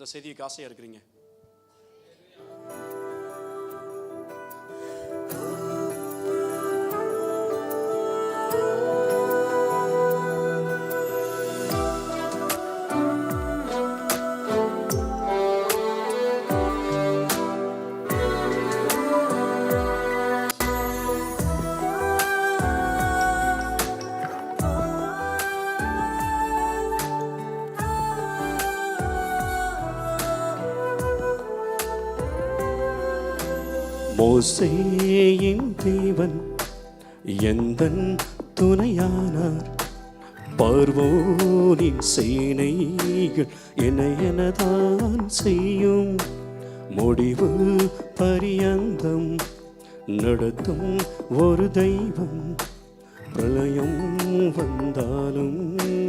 இந்த செய்திக்கு ஆசையாக இருக்கிறீங்க? மோசேயின் தேவன் எந்தன் துணையானார், பார்வோனின் சேனைகள் எனதான் செய்யும், முடிவு பரியந்தம் நடத்தும் ஒரு தெய்வம், பிரளயம் வந்தாலும்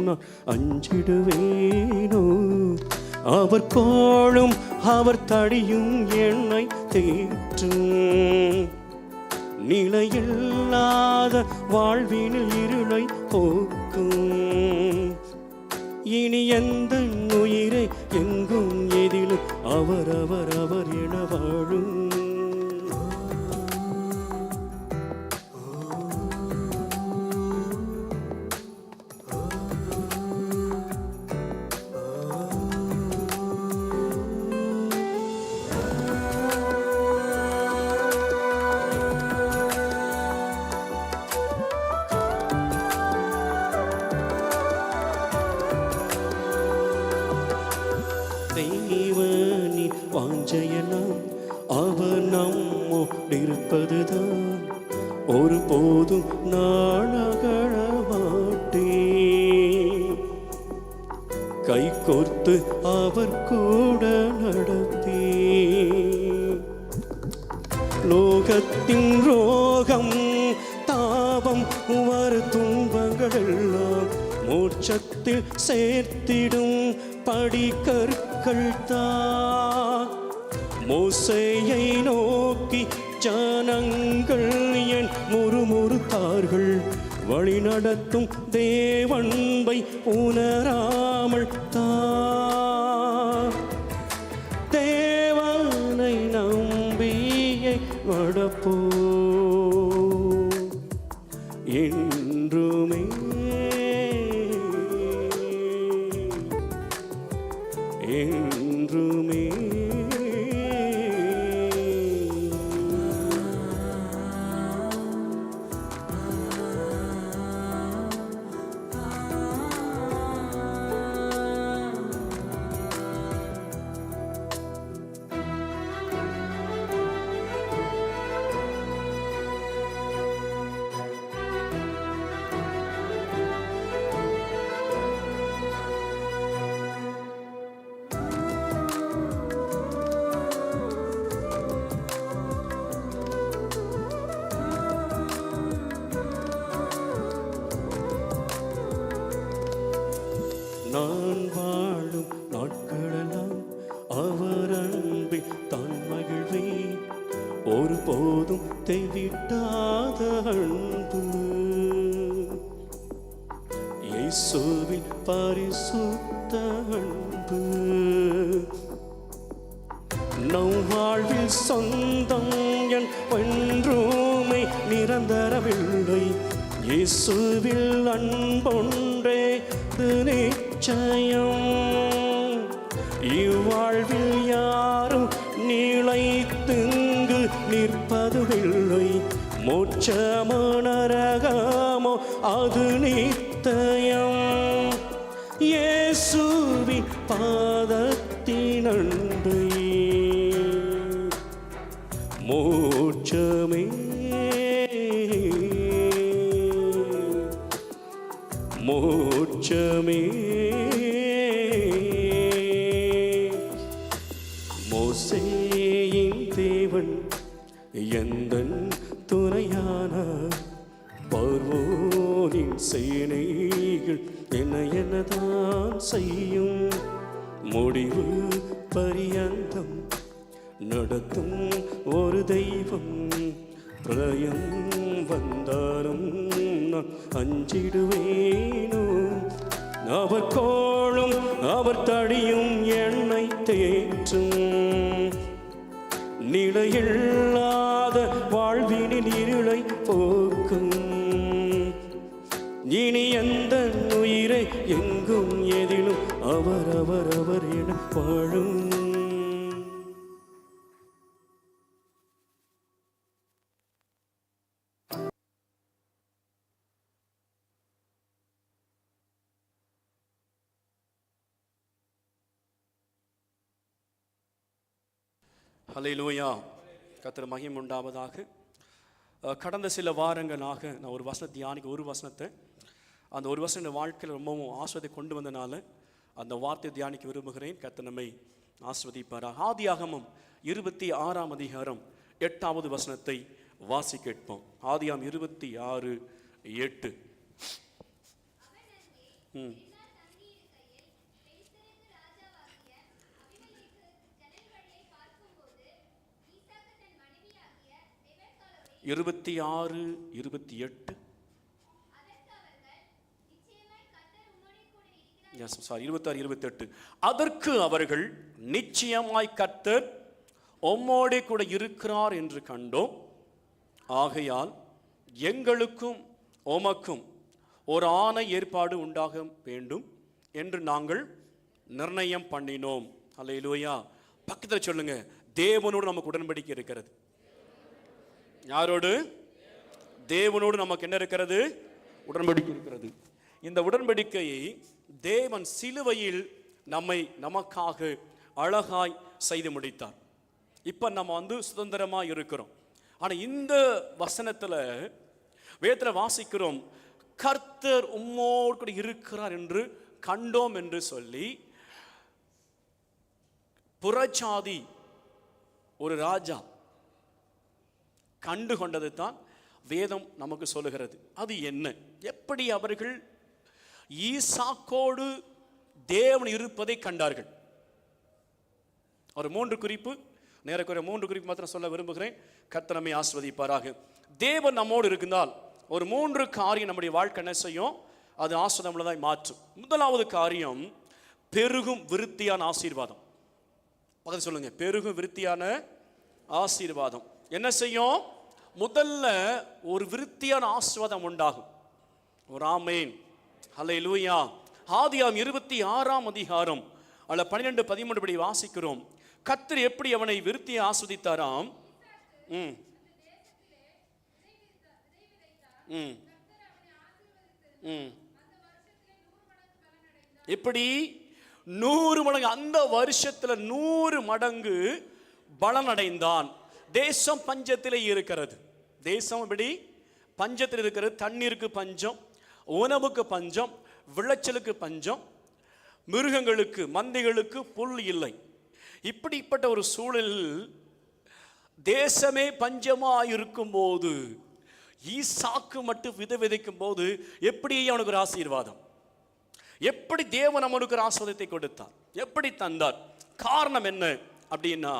நான் அஞ்சிடுவேனோ, அவர் கோளும் அவர் தடியும் என்னை தேற்றும், நிலையில்லாத வாழ்வினில் இருளை போக்கும், இனி எந்த உயிரை எங்கும் எதிலும் அவர் அவர் அவர் என வாழும். தேவனின் வாஞ்சையெல்லாம் அவர் நம்மோடிருப்பதுதான், ஒருபோதும் நாளகழ மாட்டேன், கை கோர்த்து அவர் கூட நடப்பேன். லோகத்தின் ரோகம் தாபம் வரு துன்பங்கள் எல்லாம் மோட்சத்தில் சேர்த்திடும் படிக்கற்கள் தான். மோசேயை நோக்கி ஜனங்கள் என் முறுமுறுத்தார்கள், வழி நடத்தும் தேவன்பை உணராமல் தான். தேவனை நம்பியை நடப்போ என்றுமே என்றுமே. நான் வாழும் நாட்களெல்லாம் அவர் அன்பில் தான் மகிழ்வேன், ஒருபோதும் கைவிட்டாத அன்பு, இயேசுவின் பரிசுத்த அன்பு. நம் வாழ்வில் சொந்தம் என் ஒன்றுமே நிரந்தரமில்லை, இயேசுவில் அன்பொன்றே நிச்சயம். இவ்வாழ்வில் யாரும் நிலைத்துங்கு நிற்பதுமில்லை, மோட்சமோ நரகமோ அது நித்தயம். இயேசுவின் பாதத்தின் அன்பை மோட்சமே மோட்சமே. மோசேயின் தேவன் எந்தன் துணையானார், பார்வோனின் சேனைகள் என்னதான் செய்யும், முடிவு பரியந்தம் நடத்தும் ஒரு தெய்வம், பிரளயம் வந்தாலும் நான் அஞ்சிடுவேனோ, அவர் கோளும் அவர் தடியும் என்னை தேற்றும். நிலையில்லாத வாழ்வினில் இருளை போக்கும். இனி எந்த உயிரை எங்கும் எதிலும் அவர் அவர் அவர் என வாழும். ஹல்லேலூயா. கர்த்தர் மகிமை உண்டாவதாக. கடந்த சில வாரங்களாக நான் ஒரு வசனத்தை தியானிக்க, ஒரு வசனத்தை, அந்த ஒரு வசனம் என் வாழ்க்கையில் ரொம்பவும் ஆஸ்வதை கொண்டு வந்தனால அந்த வார்த்தையை தியானிக்க விரும்புகிறேன். கர்த்தர் நம்மை ஆஸ்வதிப்பாராக. ஆதியாகமம் 26ஆம் அதிகாரம் 8வது வசனத்தை வாசி கேட்போம். ஆதியாகமம் 26:8. இருபத்தி 26:28. 26:28. அதற்கு அவர்கள் நிச்சயமாய் கர்த்தர் உம்மோடே கூட இருக்கிறார் என்று கண்டோம். ஆகையால் எங்களுக்கும் உமக்கும் ஒரு ஆணை ஏற்பாடு உண்டாக வேண்டும் என்று நாங்கள் நிர்ணயம் பண்ணினோம். அல்லேலூயா. பக்கத்தில் சொல்லுங்க, தேவனோடு நமக்கு உடன்படிக்கை இருக்கிறது. யாரோடு? தேவனோடு நமக்கு என்ன இருக்கிறது? உடன்படிக்கை இருக்கிறது. இந்த உடன்படிக்கையை தேவன் சிலுவையில் நமக்காக அழகாய் செய்து முடித்தார். இப்ப நம்ம சுதந்திரமா இருக்கிறோம். ஆனா இந்த வசனத்துல வேதத்துல வாசிக்கிறோம், கர்த்தர் உம்மோடு கூட இருக்கிறார் என்று கண்டோம் என்று சொல்லி புறஜாதி ஒரு ராஜா கண்டு கொண்டது தான் வேதம் நமக்கு சொல்லுகிறது. அது என்ன? எப்படி அவர்கள் ஈசாக்கோடு தேவன் இருப்பதை கண்டார்கள்? ஒரு 3 குறிப்பு, நேரக்குறைய 3 குறிப்பு மாத்திரம் சொல்ல விரும்புகிறேன். கர்த்தர் நம்மை ஆசீர்வதிப்பாராக. தேவன் நம்மோடு இருந்தால் ஒரு 3 காரியம் நம்முடைய வாழ்க்கை என்ன செய்யும்? அது ஆசீர்வாதமாய் மாற்றும். முதலாவது காரியம், பெருகும் விருத்தியான ஆசீர்வாதம். பக்கத்துல சொல்லுங்க, பெருகும் விருத்தியான ஆசீர்வாதம் என்ன செய்யும்? முதல்ல ஒரு விருத்தியான ஆசீர்வாதம் உண்டாகும். ஒரு ஆமென், ஹல்லேலூயா. ஆதியாகமம் 26ஆம் அதிகாரம் 12-13 படி வாசிக்கிறோம். கர்த்தர் எப்படி அவனை விருத்தியை ஆஸ்வதித்தாராம்? எப்படி? 100 மடங்கு, அந்த வருஷத்துல 100 மடங்கு பலன் அடைந்தான். தேசம் பஞ்சத்திலே இருக்கிறது. தேசம் எப்படி பஞ்சத்தில் இருக்கிறது? தண்ணீருக்கு பஞ்சம், உணவுக்கு பஞ்சம், விளைச்சலுக்கு பஞ்சம், மிருகங்களுக்கு மந்தைகளுக்கு புல் இல்லை. இப்படிப்பட்ட ஒரு சூழலில் தேசமே பஞ்சமா இருக்கும் போது ஈசாக்கு மட்டும் விதைக்கும் போது எப்படி அவனுக்கு ஒரு ஆசீர்வாதம்? எப்படி தேவன் அவனுக்கு ஒரு ஆசீர்வாதத்தை கொடுத்தார்? எப்படி தந்தார்? காரணம் என்ன அப்படின்னா,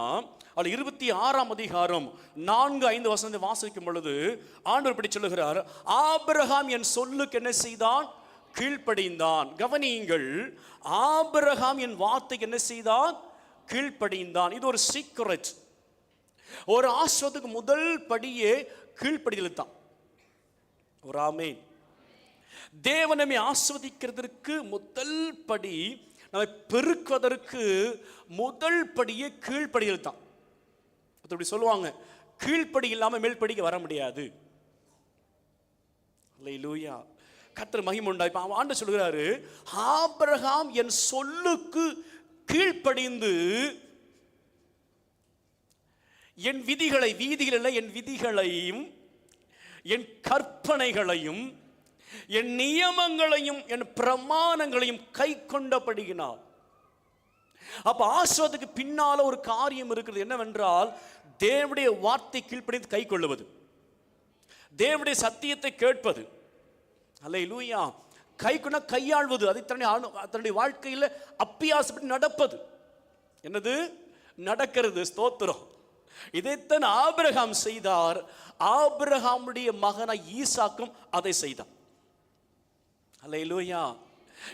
26ஆம் அதிகாரம் 4-5 வசனத்தை வாசிக்கும் பொழுது ஆண்டவர் இப்படி சொல்லுகிறார், ஆபிரகாம் என் சொல்லுக்கு என்ன செய்தான்? கீழ்ப்படிந்தான். கவனியுங்கள், ஆபிரகாம் என் வார்த்தைக்கு என்ன செய்தான்? கீழ்ப்படிந்தான். இது ஒரு சீக்ரெட். ஒரு ஆசீர்வாதத்துக்கு முதல் படியே கீழ்ப்படிதல் தான். ஒரு ஆமென். தேவன் நம்மை ஆசீர்வதிக்கிறதற்கு முதல் படி, நம்மை பெருக்குவதற்கு முதல் படியே கீழ்ப்படிதல் தான். அப்படி சொல்லுவாங்க, கீழ்ப்படி இல்லாம மேல்படிக்கு வர முடியாது. அல்லேலூயா. கர்த்தர் மகிமை உண்டாய். இப்ப ஆண்டவர் சொல்கிறாரு, ஆபிரகாம் என் சொல்லுக்கு கீழ்ப்படிந்து என் விதிகளை, வீதிகள் அல்ல, என் விதிகளையும் என் கற்பனைகளையும் என் நியமங்களையும் என் பிரமாணங்களையும் கை கொண்டபடியினார். அப்ப ஆசீர்வாதத்துக்கு பின்னால ஒரு காரியம் இருக்கிறது. என்னவென்றால், தேவனுடைய வார்த்தை கீழ்ப்படிந்து கை கொள்ளுவது, தேவனுடைய சத்தியத்தை கேட்பது. அல்லேலூயா. கை கொண்ட கையாள்வது, அதை தன்னுடைய வாழ்க்கையில் அப்பியாசப்பட்டு நடப்பது. என்னது நடக்கிறது? ஸ்தோத்திரம். இதைத்தான் ஆபிரகாம் செய்தார். ஆபிரகாமுடைய மகனாய் ஈசாக்கும் அதை செய்தார். அல்லேலூயா.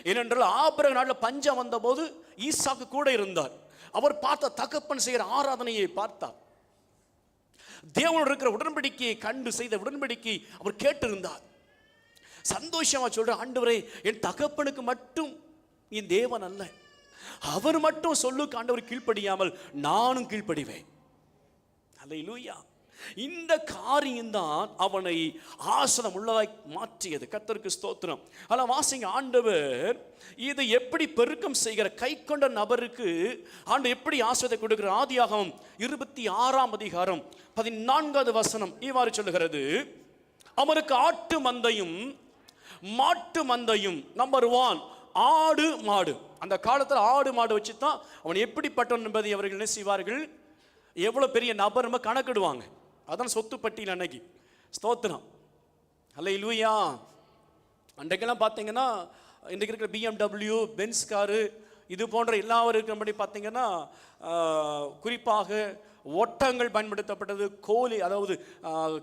ஏனென்றால் ஆபிரகாம் நாட்டில் பஞ்சம் வந்த போது ஈசாக்கு கூட இருந்தார். அவர் பார்த்த தகப்பன் செய்கிற ஆராதனையை பார்த்தார். தேவனோடு இருக்கிற உடன்படிக்கையை கண்டு செய்த உடன்படிக்கை அவர் கேட்டிருந்தார். சந்தோஷமா சொல்ற, ஆண்டவரே, என் தகப்பனுக்கு மட்டும் என் தேவன் அல்ல, அவர் மட்டும் சொல்லுக்கு ஆண்டவர் கீழ்ப்படியாமல் நானும் கீழ்ப்படிவேன். அல்லேலூயா. இந்த காரியம்தான் அவனை ஆசனம் உள்ளதாய் மாற்றியது. கர்த்தருக்கு ஸ்தோத்திரம். ஆனால் வாசிங்க, ஆண்டவர் இதை எப்படி பெருக்கம் செய்கிற கை கொண்ட நபருக்கு ஆண்டு எப்படி ஆசீர்வாதத்தை கொடுக்கிற. ஆதியாகமம் 26ஆம் அதிகாரம் 14வது வசனம் இவ்வாறு சொல்லுகிறது, அவனுக்கு ஆட்டு மந்தையும் மாட்டு மந்தையும், நம்பர் 1 ஆடு மாடு. அந்த காலத்தில் ஆடு மாடு வச்சு தான் அவன் எப்படிப்பட்டவன் என்பதை அவர்கள் என்ன செய்வார்கள், எவ்வளோ பெரிய நபர் நம்ம கணக்கிடுவாங்க. அதான் சொத்து பட்டியல் அன்னைக்கு. ஸ்தோத்திரம். அல்லேலூயா. அன்றைக்கெல்லாம் பார்த்தீங்கன்னா இன்றைக்கு இருக்கிற BMW, பென்ஸ் காரு, இது போன்ற எல்லாரும் இருக்கிறபடி பார்த்தீங்கன்னா குறிப்பாக ஒட்டங்கள் பயன்படுத்தப்பட்டது, கோழி, அதாவது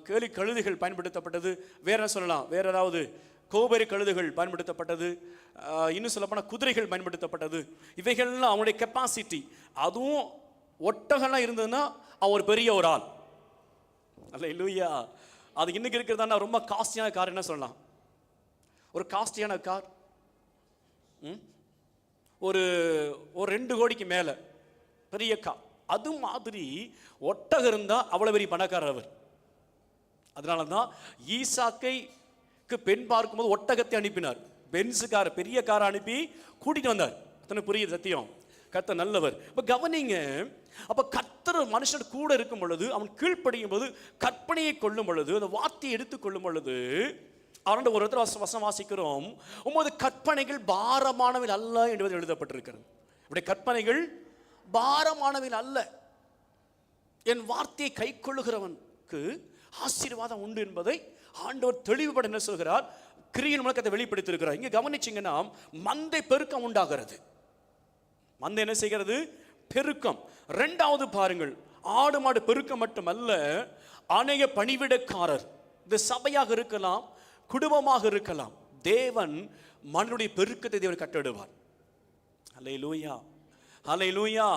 கேலி கழுதைகள் பயன்படுத்தப்பட்டது, வேற என்ன சொல்லலாம், வேற ஏதாவது கோபரி கழுதுகள் பயன்படுத்தப்பட்டது, இன்னும் சொல்லப்போனால் குதிரைகள் பயன்படுத்தப்பட்டது. இவைகள்லாம் அவனுடைய கெப்பாசிட்டி. அதுவும் ஒட்டகம்லாம் இருந்ததுன்னா அவன் ஒரு பெரிய ஒரு ஆள். அல்லேலூயா. அது இன்னைக்கு இருக்கிறதா ரொம்ப காஸ்ட்லியான கார். என்ன சொல்லலாம், ஒரு காஸ்ட்லியான கார் ஒரு 2 கோடிக்கு மேலே பெரிய கார். அது மாதிரி ஒட்டகம் இருந்தால் அவ்வளோ பெரிய பணக்காரர் அவர். அதனால தான் ஈசாக்கைக்கு பெண் பார்க்கும்போது ஒட்டகத்தை அனுப்பினார். பென்ஸு கார், பெரிய காரை அனுப்பி கூட்டிகிட்டு வந்தார். அத்தனை புரியுது சத்தியம். கர்த்தர் நல்லவர். இப்போ கவனிங்க, அப்போ கர்த்தர் மனுஷன் கூட இருக்கும் பொழுது, அவன் கீழ்ப்படியும் போது, கற்பனையை கொள்ளும் பொழுது, அந்த வார்த்தையை எடுத்துக் கொள்ளும் பொழுது, அவனோட ஒரு இடத்துல வசனம் வாசிக்கிறோம், உமது கற்பனைகள் பாரமானவை அல்ல என்பது எழுதப்பட்டிருக்கிறது. இப்படி கற்பனைகள் பாரமானவை அல்ல, என் வார்த்தையை கை கொள்ளுகிறவனுக்கு ஆசீர்வாதம் உண்டு என்பதை ஆண்டவர் தெளிவுபட என்ன சொல்கிறார், கிரியின் மூலம் அதை வெளிப்படுத்தியிருக்கிறார். இங்கே கவனிச்சிங்கன்னா, மந்தை பெருக்கம் உண்டாகிறது. மந்தை என்ன செய்கிறது, பெருக்கம். 2வது பாருங்கள், ஆடு மாடு பெருக்கம் மட்டுமல்ல, அநேக பணிவிடக்காரர். இது சபையாக இருக்கலாம், குடும்பமாக இருக்கலாம். தேவன் மனுடைய பெருக்கத்தை தேவன் கட்டிடுவார். அல்லேலூயா, அல்லேலூயா.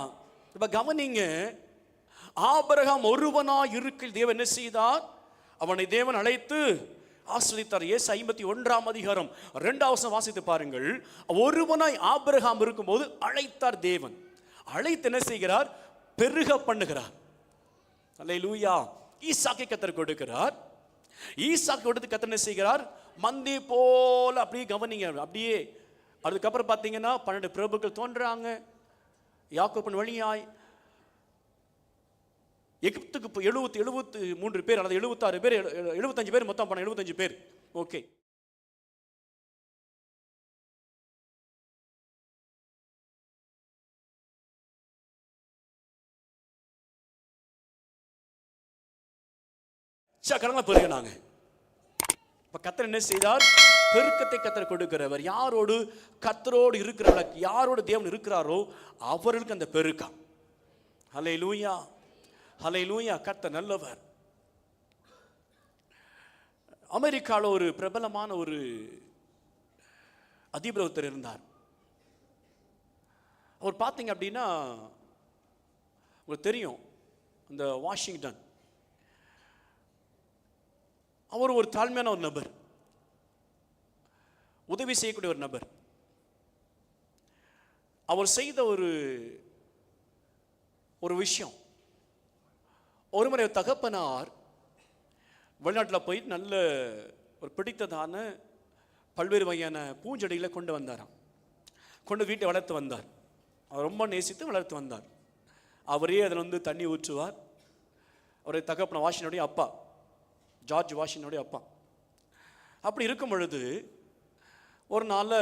இப்ப கவனிங்க, ஆபிரகாம் ஒருவனாய் இருக்கையில் தேவன் என்ன செய்தார், அவனை தேவன் அழைத்து ஆசீர்வதித்தார். இயேசு 51ஆம் அதிகாரம் 2வது வசனம் வாசித்து பாருங்கள். ஒருவனாய் ஆபிரகாம் இருக்கும்போது அழைத்தார் தேவன். அழைத்து என்ன செய்கிறார், பெருக பண்ணுகிறார். அல்லேலூயா. ஈசாக்கை கர்த்தர் கொடுக்கிறார். ஈசாக்கு கொடுத்து கர்த்தர் என்ன செய்கிறார், மந்தை போல அப்படியே கவனிங்க. அப்படியே அதுக்கப்புறம் பார்த்தீங்கன்னா 12 பிரபுக்கள் தோன்றாங்க. யாக்கோபின் வழியாய் எகிப்துக்கு 73 பேர் அல்லது 76 பேர், 75 பேர் மொத்தம், 75 பேர். ஓகே. கடமை பெருகினாங்க. இப்ப கர்த்தர் என்ன செய்தார், பெருக்கத்தை கர்த்தர் கொடுக்கிறவர். யாரோடு, கர்த்தரோடு இருக்கிறவர்கள், யாரோடு தேவன் இருக்கிறாரோ அவர்களுக்கு அந்த பெருக்கம். அல்லேலூயா, அல்லேலூயா. கர்த்தர் நல்லவர். அமெரிக்காவில் ஒரு பிரபலமான ஒரு அதிபர் ஒருத்தர் இருந்தார். அவர் பார்த்தீங்க அப்படின்னா உங்களுக்கு தெரியும், இந்த வாஷிங்டன். அவர் ஒரு தாழ்மையான ஒரு நபர், உதவி செய்யக்கூடிய ஒரு நபர். அவர் செய்த ஒரு விஷயம், ஒரு முறை தகப்பனார் வெளிநாட்டில் போய் நல்ல ஒரு பிடித்ததான பல்வேறு வகையான பூஞ்செடிகளை கொண்டு வந்தாராம். கொண்டு வீட்டை வளர்த்து வந்தார். அவர் ரொம்ப நேசித்து வளர்த்து வந்தார். அவரே அதில் தண்ணி ஊற்றுவார். அவருடைய தகப்பன வாஷினுடைய அப்பா, ஜார்ஜ் வாஷினுடைய அப்பா. அப்படி இருக்கும் பொழுது ஒரு நாள்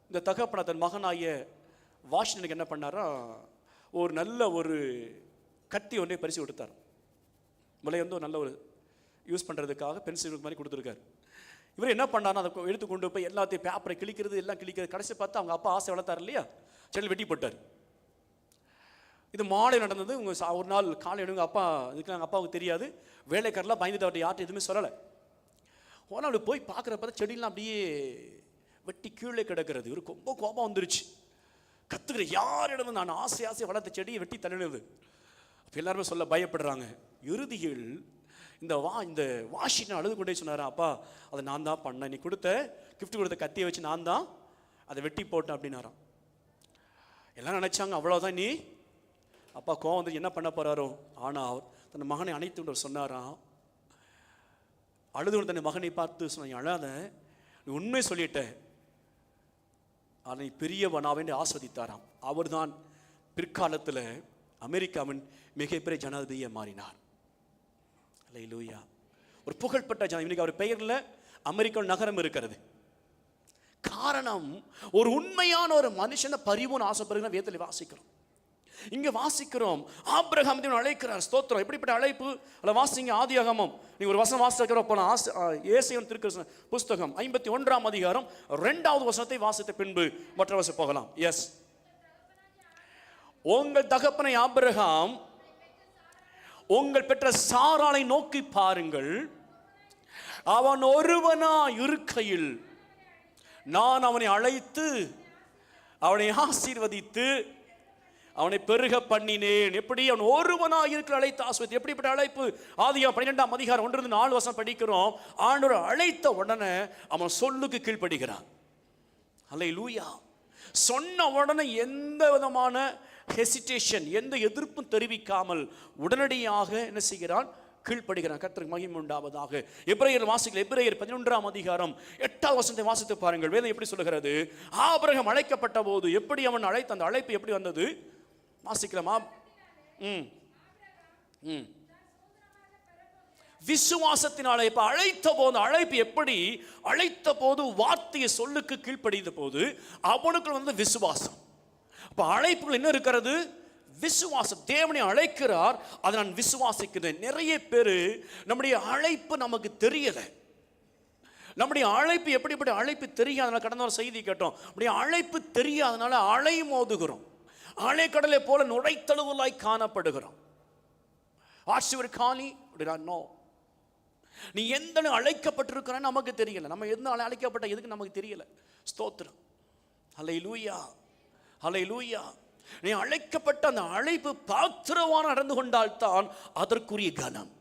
இந்த தகப்பன தன் மகனாகிய வாஷினுக்கு என்ன பண்ணாரா, ஒரு நல்ல ஒரு கத்தி ஒன்றே பரிசு கொடுத்தார். விலை நல்ல ஒரு யூஸ் பண்ணுறதுக்காக பென்சில் மாதிரி கொடுத்துருக்காரு. இவர் என்ன பண்ணாருன்னா, அதை எடுத்து கொண்டு போய் எல்லாத்தையும் பேப்பரை கிழிக்கிறது, எல்லாம் கிழிக்கிறது. கடைசி பார்த்து அவங்க அப்பா ஆசை வளர்த்தார் இல்லையா, செடியில் வெட்டி போட்டார். இது மாலை நடந்தது. ஒரு நாள் காலை எடுங்க, அப்பா இதுக்கு நாங்கள் அப்பாவுக்கு தெரியாது, வேலைக்காரெலாம் பயந்துட்டு அவர்கிட்ட யார்கிட்ட எதுவுமே சொல்லலை. ஒரு நாள் போய் பார்க்குறப்ப செடியெலாம் அப்படியே வெட்டி கீழே கிடக்கிறது. இவருக்கு ரொம்ப கோபம் வந்துருச்சு. கத்துக்கிற யாரிடம் நான் ஆசை வளர்த்த செடியை வெட்டி தள்ளிடுது. அப்போ எல்லாருமே சொல்ல பயப்படுறாங்க. இறுதியில் இந்த வாஷிங்டன் அழுது கொண்டே சொன்னாரா, அப்பா அதை நான் தான் பண்ணேன், நீ கிஃப்ட் கொடுத்த கத்தியை வச்சு நான் தான் அதை வெட்டி போட்டேன் அப்படின்னாராம். எல்லாம் நினைச்சாங்க அவ்வளோதான், நீ அப்பா கோவம் வந்து என்ன பண்ண போறாரோ. ஆனால் தன் மகனை அணைத்து சொன்னாராம். அழுது தன் மகனை பார்த்து சொன்ன, அழாத, நீ உண்மை சொல்லிட்ட, அவனை பெரியவனாவே ஆஸ்வதித்தாராம். அவர் தான் பிற்காலத்தில் அமெரிக்காவின் மிகப்பெரிய ஜனாதிபதியை மாறினார். அல்லேலூயா. ஒரு புகழ்பெற்ற ஜனாதிபதி. இன்னைக்கு அவர் பெயரில் அமெரிக்கா நகரம் இருக்கிறது. காரணம், ஒரு உண்மையான ஒரு மனுஷனை பரிவுன்னு ஆசைப்படுகிற வேதத்தில் வாசிக்கிறோம். இங்க வாசிக்கிறோம், ஆபிரகாம் தேவன் அழைக்கிறார். ஸ்தோத்திரம். எப்படிப்பட்ட அழைப்பு! அல்ல வாசிங்க ஆதியாகமம். நீங்க ஒரு வசனம் வாசிக்கிறோம். ஏசாயா தீர்க்கதரிசன புஸ்தகம் 51ஆம் அதிகாரம் 2வது வசனத்தை வாசித்த பின்பு மற்ற வசனம் போகலாம். எஸ். உங்கள் தகப்பனை ஆபிரகாம் உங்கள் பெற்ற சாராளை நோக்கி பாருங்கள், அவன் ஒருவனா இருக்கையில் நான் அவனை அழைத்து அவனை ஆசீர்வதித்து அவனை பெருக பண்ணினேன். எப்படி? அவன் ஒருவனா இருக்கிற அழைத்து ஆசீர்வதி. எப்படிப்பட்ட அழைப்பு! ஆதியாகமம் 12ஆம் அதிகாரம் 1-4 வசனம் படிக்கிறோம். ஆண்டவர் அழைத்த உடனே அவன் சொல்லுக்கு கீழ்ப்படுகிறான். அல்லேலூயா. சொன்ன உடனே எந்த விதமான ஹெசிடேஷன், எந்த எதிர்ப்பும் தெரிவிக்காமல் உடனடியாக என்ன செய்கிறான்? கீழ்ப்படுகிறான். கர்த்தருக்கு மகிமை உண்டாவதாக. எபிரேயர் வாசிக்கல. எபிரேயர் 11ஆம் அதிகாரம் 8வது வசனத்தை வாசித்து பாருங்கள். வேதம் எப்படி சொல்லுகிறது? ஆபிரகாம் அழைக்கப்பட்ட போது எப்படி அவன் அழைத்த அந்த அழைப்பு எப்படி வந்தது? வாசிக்கலாமா? விசுவாசத்தினால. இப்ப அழைத்த போது அழைப்பு எப்படி? அழைத்த போது வார்த்தையை சொல்லுக்கு கீழ்ப்படிந்த போது அவனுக்கு வந்து விசுவாசம். அப்ப அழைப்புகள் என்ன இருக்கிறது? விசுவாசம். தேவனை அழைக்கிறார், அதை நான் விசுவாசிக்கிறேன். நிறைய பேர் நம்முடைய அழைப்பு நமக்கு தெரியல. நம்முடைய அழைப்பு எப்படிப்பட்ட அழைப்பு தெரியாதனால, கடந்த ஒரு செய்தி கேட்டோம், நம்முடைய அழைப்பு தெரியாதனால அலை மோதுகிறோம். அலைக்கடலை போல நுழைத்தழுவலாய் காணப்படுகிறோம். காணி நீ எந்த அழைக்கப்பட்டிருக்கிற நமக்கு தெரியல. நம்ம எந்த அழைக்கப்பட்ட எதுக்கு நமக்கு தெரியல. ஸ்தோத்திரம். அல்லேலூயா, அல்லேலூயா. நீ அழைக்கப்பட்ட அந்த அழைப்பு பாத்திரவான நடந்து கொண்டால்தான் அதற்குரிய கனம்.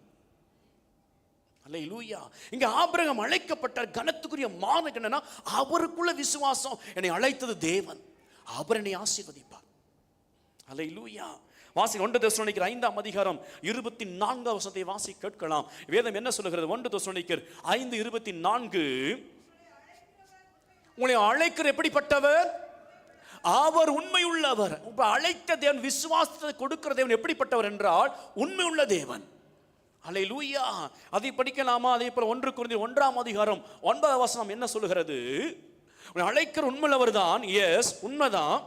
அல்லேலூயா. இங்க ஆபிரகாம் அழைக்கப்பட்ட கனத்துக்குரிய மானக்கு என்னன்னா, அவருக்குள்ள விசுவாசம். என்னை அழைத்தது தேவன், அவர் என்னை ஆசீர்வதிப்பார். அல்லேலூயா. வாசி 1 தெசலோனிக்கர் 5ஆம் அதிகாரம் 24 வசனத்தை வாசி கேட்கலாம். வேதம் என்ன சொல்லுகிறது? 1 தெசலோனிக்கர் 5:24. உங்களை அழைக்கிற எப்படிப்பட்டவர்? அவர் உண்மை உள்ளவர். அழைத்த தேவன், விசுவாசத்தை கொடுக்கிற தேவன் எப்படிப்பட்டவர் என்றால் உண்மை உள்ள தேவன். அல்லேலூயா. அதை படிக்கலாமா? அதே போல 1 கொரிந்தியர் 1ஆம் அதிகாரம் 9வது வசனம் என்ன சொல்லுகிறது? அழைக்கிற உண்மையுள்ளவர் தான். எஸ், உண்மைதான்.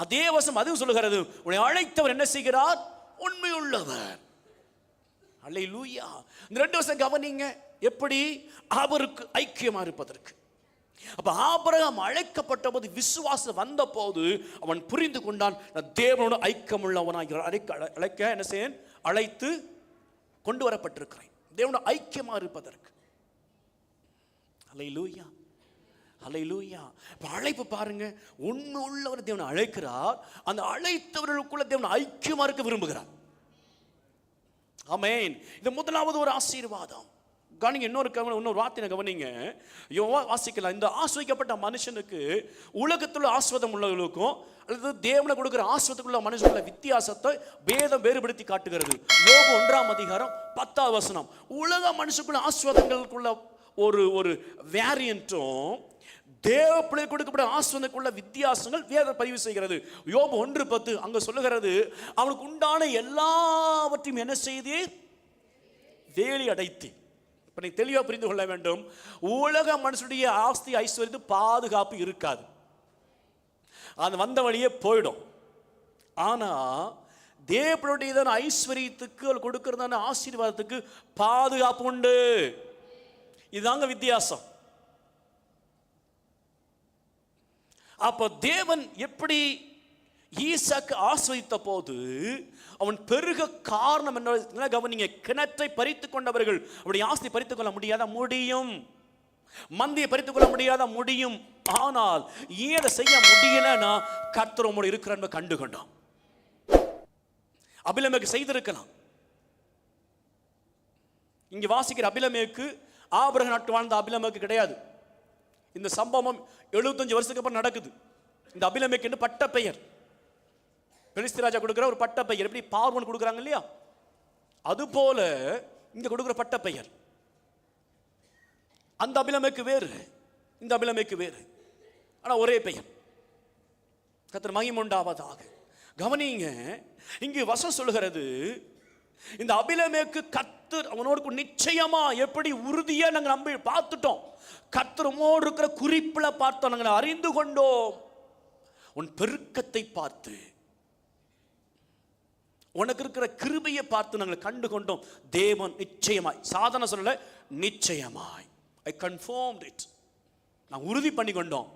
அதே வசனம் அதுவும் சொல்லுகிறது, உன்னை அழைத்தவர் என்ன செய்கிறார்? உண்மையுள்ளவர். அல்லேலூயா. இந்த 2 வசனம் கவனிங்க. எப்படி? அவருக்கு ஐக்கியமா இருப்பதற்கு. அப்ப ஆபிரகாம் அழைக்கப்பட்ட போது, விசுவாசம் வந்த போது அவன் புரிந்து கொண்டான், தேவனோடு ஐக்கியம் உள்ளவனாக அழைக்க என்ன செய்ய அழைத்து கொண்டு வரப்பட்டிருக்கிறேன், தேவனோடு ஐக்கியமா இருப்பதற்கு. அல்லேலூயா, அல்லேலூயா. அழைப்பு பாருங்க, உண்மை உள்ளவர் தேவனை அழைக்கிறார். அந்த அழைத்தவர்களுக்குள்ள தேவன் ஐக்கியமா இருக்க விரும்புகிறார். ஆமென். இது முதலாவது ஒரு ஆசீர்வாதம். கவனிங்க, இன்னொரு வார்த்தை கவனிங்க. வாசிக்கலாம். இந்த ஆஸ்வதிக்கப்பட்ட மனுஷனுக்கு உலகத்துல ஆஸ்வாதம் உள்ளவர்களுக்கும் அல்லது தேவனை கொடுக்கிற ஆஸ்வாதத்துக்குள்ள மனுஷனுக்குள்ள வித்தியாசத்தை வேதம் வேறுபடுத்தி காட்டுகிறது. யோபு 1ஆம் அதிகாரம் 10வது வசனம். உலக மனுஷனுக்குள்ள ஆஸ்வாதங்களுக்குள்ள ஒரு வேரியன்ட்டும் தேவ பிள்ளை கொடுக்கப்பட்ட ஆஸ்வாதத்துக்குள்ள வித்தியாசங்கள் வேதம் பதிவு செய்கிறது. யோபு 1:10 அங்க சொல்லுகிறது, அவனுக்கு உண்டான எல்லாவற்றையும் என்ன செய்து வேலி அடைத்து. இப்ப நீ தெளிவா புரிந்து கொள்ள வேண்டும், உலக மனுஷனுடைய ஆஸ்தி ஐஸ்வர்யத்து பாதுகாப்பு இருக்காது, அது வந்த வழியே போயிடும். ஆனா தேவனுடைய ஐஸ்வர்யத்துக்கு கொடுக்கிறதான ஆசீர்வாதத்துக்கு பாதுகாப்பு உண்டு. இதுதாங்க வித்தியாசம். அப்ப தேவன் எப்படி ஈசாக்கு ஆஸ்வதித்த போது அவன் பெருக காரணம் என்ன கவனிங்க. கிணற்றை பறித்துக் கொண்டவர்கள் அவருடைய ஆஸ்தி பறித்துக் கொள்ள முடியாத முடியும். மந்தையை பறித்துக் கொள்ள முடியாத முடியும், ஆனால் ஏன் அதை செய்ய முடியலன்னா கர்த்தர் உம்மோடு இருக்கிற கண்டு கொண்டோம். அபிலமேக்கு செய்திருக்கலாம். இங்க வாசிக்கிற அபிலமேக்கு ஆபிரகாம் நாட்டு வாழ்ந்த அபிலமேக்கு கிடையாது. இந்த சம்பவம் 75 வருஷத்துக்கு அப்புறம் நடக்குது. இந்த அபிலமேக்கு என்று பட்ட பெயர், பெலிஸ்தி ராஜா கொடுக்கிற ஒரு பட்ட பெயர். எப்படி பார்வோன் கொடுக்குறாங்க இல்லையா, அது போல இங்க கொடுக்கிற பட்ட பெயர். அந்த அபிலமேக்கு வேறு, இந்த அபிலமேக்கு வேறு, ஆனா ஒரே பெயர். கர்த்தர் மகிமை உண்டாவதாக. கவனிங்க, இங்கு வசனம் சொல்லுகிறது, இந்த அபிலமேக்கு கர்த்தர் அவனோடு நிச்சயமா எப்படி உறுதியா நாங்க நம்பி பார்த்துட்டோம். கர்த்தர் உம்மோடு இருக்கிற குறிப்புல பார்த்தோம், நாங்கள் அறிந்து கொண்டோம். உன் பெருக்கத்தை பார்த்து, உனக்கு இருக்கிற கிருபையை பார்த்து நாங்கள் கண்டு கொண்டோம். தேவன் நிச்சயமாய், சாதாரண சொல்லல, நிச்சயமாய், ஐ கன்ஃபார்ம்ட் இட், நான் உறுதி பண்ணி கொண்டோம்.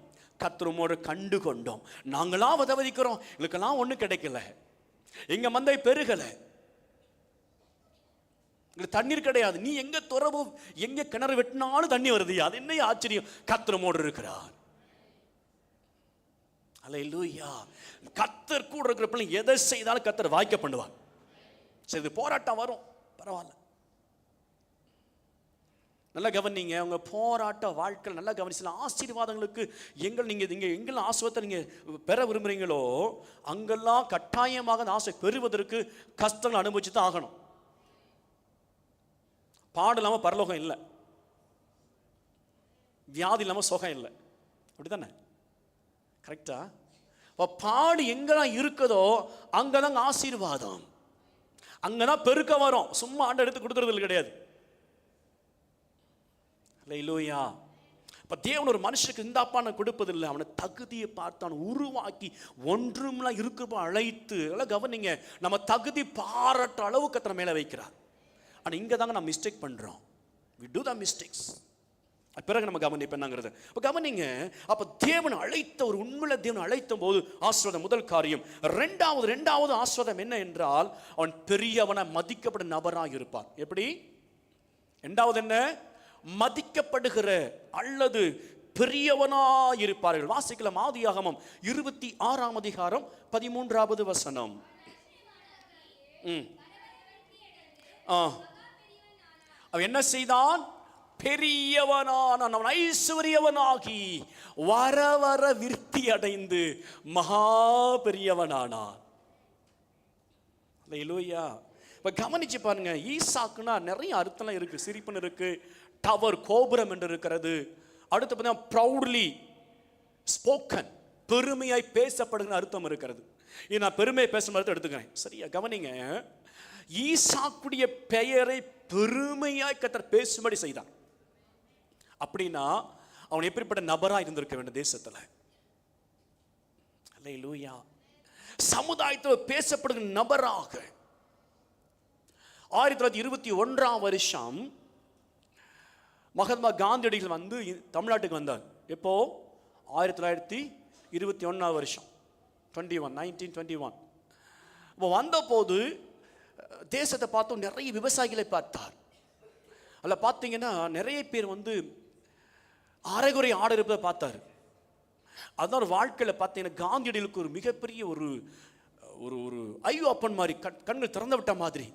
கர்த்தர் உம்மோடு கண்டு கொண்டோம். நாங்களா உதவிக்கிறோம், எங்களுக்கெல்லாம் ஒன்றும் கிடைக்கல, எங்க மந்தை பெருகல, தண்ணீர் கிடையாது. நீ எங்க துறவு, எங்க கிணறு வெட்டினாலும் தண்ணி வருது. அது என்ன ஆச்சரியம், கர்த்தர் உம்மோடு இருக்கிறார். அல்லேலூயா. கர்த்தர் கூட இருக்கிற பிள்ளை எதை செய்தாலும் கர்த்தர் வாய்க்க பண்ணுவார். சரி, போராட்டம் வரும், பரவாயில்ல, நல்லா கவனிங்க. உங்க போராட்ட வாழ்க்கை நல்லா கவனிச்சு ஆசீர்வாதங்களுக்கு நீங்க எங்கெல்லாம் ஆசீர்வாதத்தை நீங்க பெற விரும்புறீங்களோ அங்கெல்லாம் கட்டாயமாக அந்த ஆசை பெறுவதற்கு கஷ்டங்கள் அனுபவிச்சு தான் ஆகணும். பாடு இல்லாம பரலோகம் இல்லை, வியாதி இல்லாம சுகம் இல்லை, அப்படித்தானே? கரெக்டா? பாடு எங்கெல்லாம் இருக்குதோ அங்கதான் ஆசீர்வாதம், அங்கதான் பெருக்க வரும். சும்மா ஆண்டு எடுத்து கொடுத்துறது கிடையாது. அல்லேலூயா. இப்ப தேவன் ஒரு மனுஷனுக்கு இந்தாப்பான கொடுப்பதில்லை, அவனை தகுதியை பார்த்து அவனை உருவாக்கி ஒன்றும்லாம் இருக்கிறப்ப அழைத்து, அதெல்லாம் கவனிங்க, நம்ம தகுதி பாராட்ட அளவுக்கு கர்த்தர் மேல வைக்கிறார். ஆனால் இங்கே தாங்க நம்ம மிஸ்டேக் பண்ணுறோம். we do the mistakes. பிறகு நம்ம கவனிப்போம் என்னங்கிறது. இப்போ கவனிங்க, அப்போ தேவன் அழைத்த, ஒரு உண்மையில தேவன் அழைத்த போது ஆசீர்வாதம் முதல் காரியம். ரெண்டாவது ஆசீர்வாதம் என்ன என்றால், அவன் பெரியவனை மதிக்கப்படும் நபராக இருப்பான். எப்படி? ரெண்டாவது என்ன? மதிக்கப்படுகிற அல்லது பெரியவனாக இருப்பார்கள். வாசிக்கலாம் ஆதியாகமம் 26ஆம் அதிகாரம் 13வது வசனம். அவன் என்ன செய்தான்? பெரியவனான, அவன் ஐஸ்வரியவனாகி வர வர விருத்தி அடைந்து மகா பெரியவனானான். அல்லேலூயா. இப்ப கவனிச்சு பாருங்க, ஈசாக்குனா நிறைய அர்த்தம் இருக்கு. சிரிப்புன்னு இருக்கு, டவர், கோபுரம் என்று இருக்கிறது. அடுத்து பார்த்தீங்கன்னா ப்ரௌட்லி ஸ்போக்கன், பெருமையாய் பேசப்படுகிற அர்த்தம் இருக்கிறது. இது நான் பெருமையை பேசும் அர்த்தம் எடுத்துக்கிறேன். சரியா கவனிங்க, ஈசாக்குடைய பெயரை பெருமையாய் கர்த்தர் பேசும்படி செய்தான். அப்படின்னா அவன் எப்படிப்பட்ட நபரா இருந்திருக்க வேண்டும் தேசத்துல? அல்லேலூயா. சமுதாயத்தில் பேசப்படுகிற நபராக 1921ஆம் வருஷம் மகாத்மா காந்தியடிகள் வந்து தமிழ்நாட்டுக்கு வந்தார். எப்போ? 1921ஆம் வருஷம், 1921. இப்போ வந்த போது தேசத்தை பார்த்தோம், நிறைய விவசாயிகளை பார்த்தார். அதில் பார்த்தீங்கன்னா நிறைய பேர் வந்து அரைகுறை ஆடு இருப்பதை பார்த்தார். அதுதான் ஒரு வாழ்க்கையில் பார்த்தீங்கன்னா காந்தியடிகளுக்கு ஒரு மிகப்பெரிய ஒரு ஒரு ஒரு ஐயோ அப்பன் மாதிரி, கண்கள் திறந்து விட்ட மாதிரி,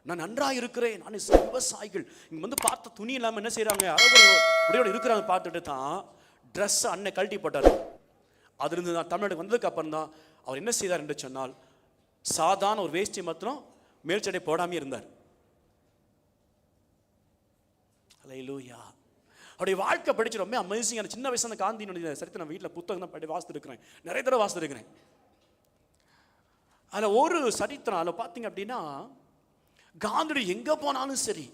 நான் நன்றாக இருக்கிறேன், நான் விவசாயிகள் இங்கே வந்து பார்த்த துணி இல்லாமல் என்ன செய்கிறாங்க, அரைகுறையோடு இருக்கிறாங்க. பார்த்துட்டு தான் ட்ரெஸ்ஸை அன்னை கழட்டி போட்டார். அதுலேருந்து நான் தமிழ்நாடு வந்ததுக்கு அப்புறம் தான் அவர் என்ன செய்தார் என்று சொன்னால், சாதாரண ஒரு வேஷ்டி மாத்திரம் மேல் சட்டை போடாமல் இருந்தார். அல்லேலூயா. அவருடைய வாழ்க்கை படிச்சு ரொம்ப அமேசிங்கான. சின்ன வயசுல அந்த காந்தியினுடைய சரித்திரம் நான் வீட்டில் புத்தகம் தான் படி வாசித்துருக்கிறேன், நிறைய தடவை வாசித்துருக்கிறேன். அதில் ஒரு சரித்திரம், அதில் பார்த்தீங்க அப்படின்னா காந்தியோட எங்கே போனாலும் சரி,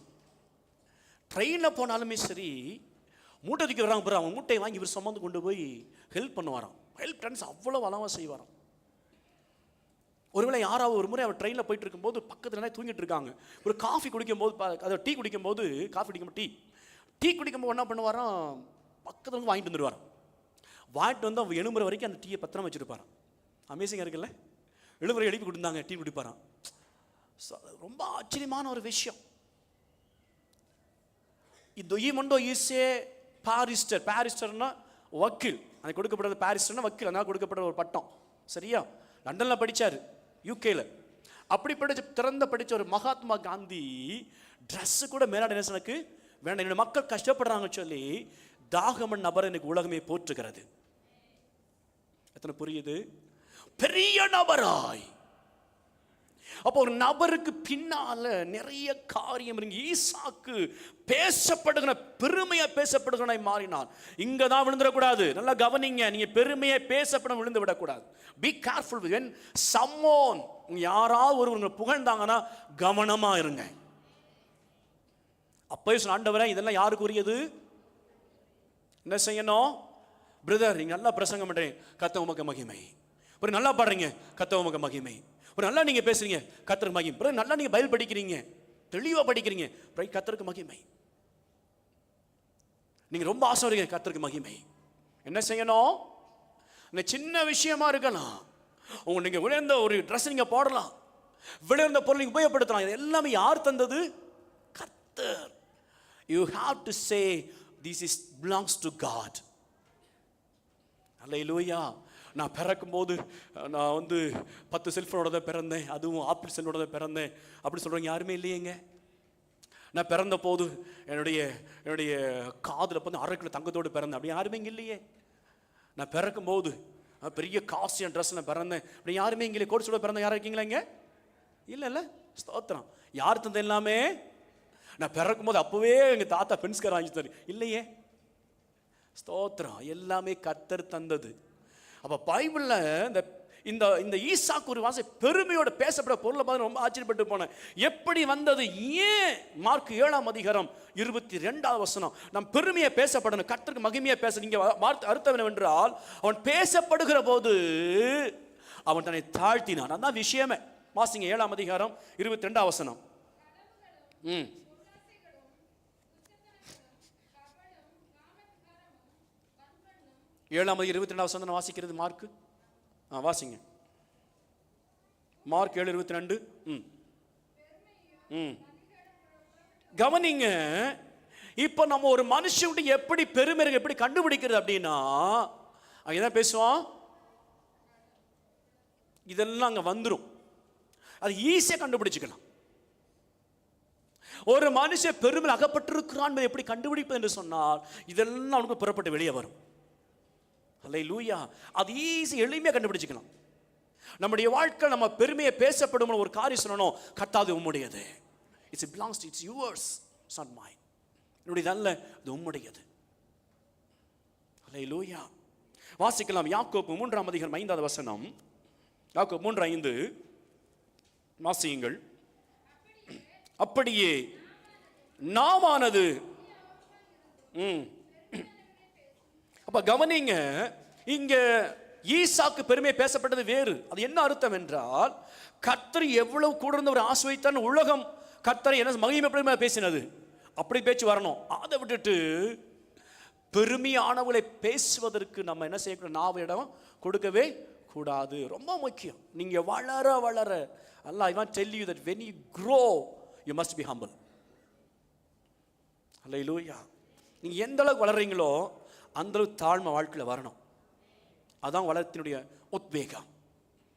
ட்ரெயினில் போனாலுமே சரி, மூட்டை தூக்கி வராங்க பாரு, அவங்க மூட்டையை வாங்கி இவர் சுமந்து கொண்டு போய் ஹெல்ப் பண்ணுவாராம். ஹெல்ப் ட்ரெண்ட்ஸ் அவ்வளோ வளமாக செய்வாராம். ஒருவேளை யாராவது ஒரு முறை அவர் ட்ரெயினில் போயிட்டு இருக்கும்போது பக்கத்தில் தூங்கிட்டு இருக்காங்க. ஒரு காஃபி குடிக்கும்போது, அதை டீ குடிக்கும்போது, காஃபி குடிக்கும்போது டீ குடிக்கும்போது என்ன பண்ணுவாராம், பக்கத்தில் வந்து வாங்கிட்டு வந்துடுவாராம். வாங்கிட்டு வந்து அவங்க எழும்புற வரைக்கும் அந்த டீயை பத்திரம் வச்சுருப்பாராம். அமேசிங்காக இருக்குல்ல? எழும்புற எழுப்பி கொடுத்தாங்க, டீ குடிப்பாராம். ரொம்ப ஆச்சரியமான ஒரு விஷயம். இந்த ஈமண்டோ ஈஸே பாரிஸ்டர், பாரிஸ்டர்னா வக்கீல், அது கொடுக்கப்படுறது பாரிஸ்டர்னா வக்கீல், அதனால் கொடுக்கப்படுற ஒரு பட்டம். சரியா? லண்டனில் படித்தார், யூகேல. அப்படி திறந்த படித்த ஒரு மகாத்மா காந்தி ட்ரெஸ்ஸு கூட மேலாட நேசனுக்கு வேண்டாம், என்னோட மக்கள் கஷ்டப்படுறாங்க சொல்லி தாகமன் நபர் எனக்கு உலகமே போற்றுகிறது. எத்தனை புரியுது? பெரிய நபராய். அப்போ ஒரு நபருக்கு பின்னால நிறைய காரியம் இருக்கு. ஈசாக்கு பேசப்படுகிற, பெருமையா பேசப்படுகிற மாறினான். இங்க தான் விழுந்துடக்கூடாது. நல்லா கவனிங்க, நீங்க பெருமையை பேசப்பட விழுந்து விடக்கூடாது. பி கேர்ஃபுல் when someone, யாராவது ஒருவங்க புகழ்ந்தாங்கன்னா கவனமா இருங்க. அப்போ ஆண்டவரே இதெல்லாம் யாருக்கு உரியது? என்ன செய்யணும்? பிரதர் நீங்க நல்லா பிரசங்கம் பண்றீங்க, கர்த்தர் உமக்கு மகிமை. ஒரு நல்லா பாடுறீங்க, கர்த்தர் உமக்கு மகிமை. ஒரு நல்லா நீங்க பேசுறீங்க, கர்த்தருக்கு மகிமை. பிரதர் நல்லா நீங்க பைபிள் படிக்கிறீங்க, தெளிவா படிக்கிறீங்க, கர்த்தருக்கு மகிமை. நீங்க ரொம்ப ஆசைப்படுறீங்க, கர்த்தருக்கு மகிமை. என்ன செய்யணும்? இந்த சின்ன விஷயமா இருக்கலாம். உங்க நீங்க விளையாண்ட ஒரு ட்ரெஸ் நீங்க போடலாம், விளையாண்ட பொருள் நீங்க உபயோகப்படுத்தலாம். இது எல்லாமே யார் தந்தது? கர்த்தர். You have to say this is belongs to God. அல்லேலூயா. நான் பிறக்கும் போது நான் வந்து 10 செல்ஃபோனோட தான் பிறந்தேன், அதுவும் ஆப்பிள் செல்லோட தான் பிறந்தேன் அப்படி சொல்கிறவங்க யாருமே இல்லையேங்க. நான் பிறந்த போது என்னுடைய காதில் வந்து 1/2 கிலோ தங்கத்தோடு பிறந்தேன், அப்படி யாருமே இங்கே இல்லையே. நான் பிறக்கும் போது பெரிய காஸ்டியான ட்ரெஸ் நான் பிறந்தேன், அப்படி யாருமே இங்கே கோட்ஸோட பிறந்தேன் யாரும் இருக்கீங்களா இங்கே? இல்லை. ஸ்தோத்திரம். யார் தந்த எல்லாமே? நான் பிறக்கும் போது அப்போவே எங்கள் தாத்தா பென்ஸ்கர் வாங்கி தரு இல்லையே. ஸ்தோத்திரம். எல்லாமே கர்த்தர் தந்தது. அப்போ பைபிளில் இந்த இந்த ஈசாக்கு ஒரு வாசை பெருமையோட பேசப்பட பொருளை பார்த்து ரொம்ப ஆச்சரியப்பட்டு போனேன். எப்படி வந்தது? ஏன்? மார்க் 7ஆம் அதிகாரம் 22வது வசனம். நம் பெருமையை பேசப்படணும், கர்த்தருக்கு மகிமையை பேச. நீங்க அர்த்தம் என்னவென்றால், அவன் பேசப்படுகிற போது அவன் தன்னை தாழ்த்தினான். அதான் விஷயமே. வாசிங்க 7ஆம் அதிகாரம் 22வது வசனம். 7ஆம் அதிகாரம் 22வது வசனம் வாசிக்கிறது மார்க். வாசிங்க. மார்க் 7:22. கவனிங்க. இப்ப நம்ம ஒரு மனுஷனுடைய எப்படி பெருமை எப்படி கண்டுபிடிக்கிறது அப்படின்னா, அங்கதான் பேசுவோம், இதெல்லாம் அங்க வந்துடும். அது ஈஸியா கண்டுபிடிச்சுக்கலாம். ஒரு மனுஷன் பெருமையில் அகப்பட்டிருக்கிறான் எப்படி கண்டுபிடிப்பது என்று சொன்னால், இதெல்லாம் அவனுக்கு புறப்பட்டு வெளியே வரும். அல்லேலூயா. அது ஈஸி, எளிமையாக கண்டுபிடிச்சிக்கலாம். நம்முடைய வாழ்க்கை நம்ம பெருமையை பேசப்படும் ஒரு காரியம் சொல்லணும், கர்த்தாது உம்முடையது. It's belongs to it's yours, it's not mine. என்னுடையது அல்ல, இது உம்முடையது. அல்லேலூயா. வாசிக்கலாம் யாக்கோபு 3ஆம் அதிகாரம் 5வது வசனம். யாக்கோபு 3:5 வாசியுங்கள். அப்படியே நாமானது. அப்ப கவனிங்க, இங்க ஈசாக்கு பெருமை பேசப்பட்டது வேறு. அது என்ன அர்த்தம் என்றால், கர்த்தர் எவ்வளவு கூட இருந்த ஒரு ஆசைத்தான் உலகம் கர்த்தரை என்ன மகிமை பேசினது, அப்படி பேச்சு வரணும். அதை விட்டுட்டு பெருமையானவளை பேசுவதற்கு நம்ம என்ன செய்யக்கூடாது? நாவிடம் கொடுக்கவே கூடாது. ரொம்ப முக்கியம். நீங்க வளர வளர Allah, I want to tell you that when you grow you must be humble. Hallelujah. நீங்க எந்த அளவுக்கு வளர்றீங்களோ அந்த அளவுக்கு தாழ்மை வாழ்க்கையில் வரணும். அதான் வளர்ச்சியினுடைய உத்வேகம்.